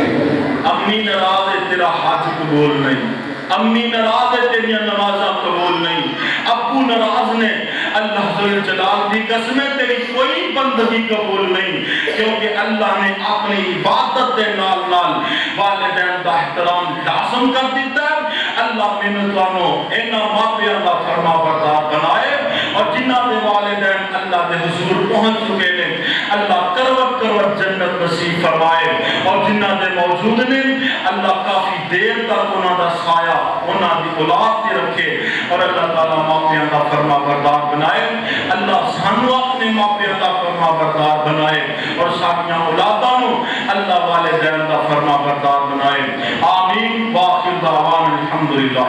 امی ناراض ہے تیرا حج قبول نہیں امی ناراض ہے تیریاں نمازاں قبول نہیں ابو ناراض نے اللہ ذوالجلال دی قسمیں تیری کوئی بندگی قبول نہیں کیونکہ اللہ نے اپنی عبادت دے نال نال والدین دا احترام لازم کر دیتا ہے اللہ منتوانو اینا ماپیاں دا فرما بردار بنائے اور جنہ دے والدین اللہ دے حضور پہنچ چکے لیں اللہ کروٹ کروٹ جنت نصیب فرمائے اور جنہ دے موجود نے اللہ کافی دیر تک انہاں دا سایہ انہاں دی اولاد تے رکھے اور اللہ تعالیٰ ماپیاں دا فرما بردار بنائے اللہ سانو اپنے ماپیاں دا فرما بردار بنائے اور سانیاں اولادانو اللہ والدین دا فرما بردار بنائے آمین وآخر دعوان الحمدللہ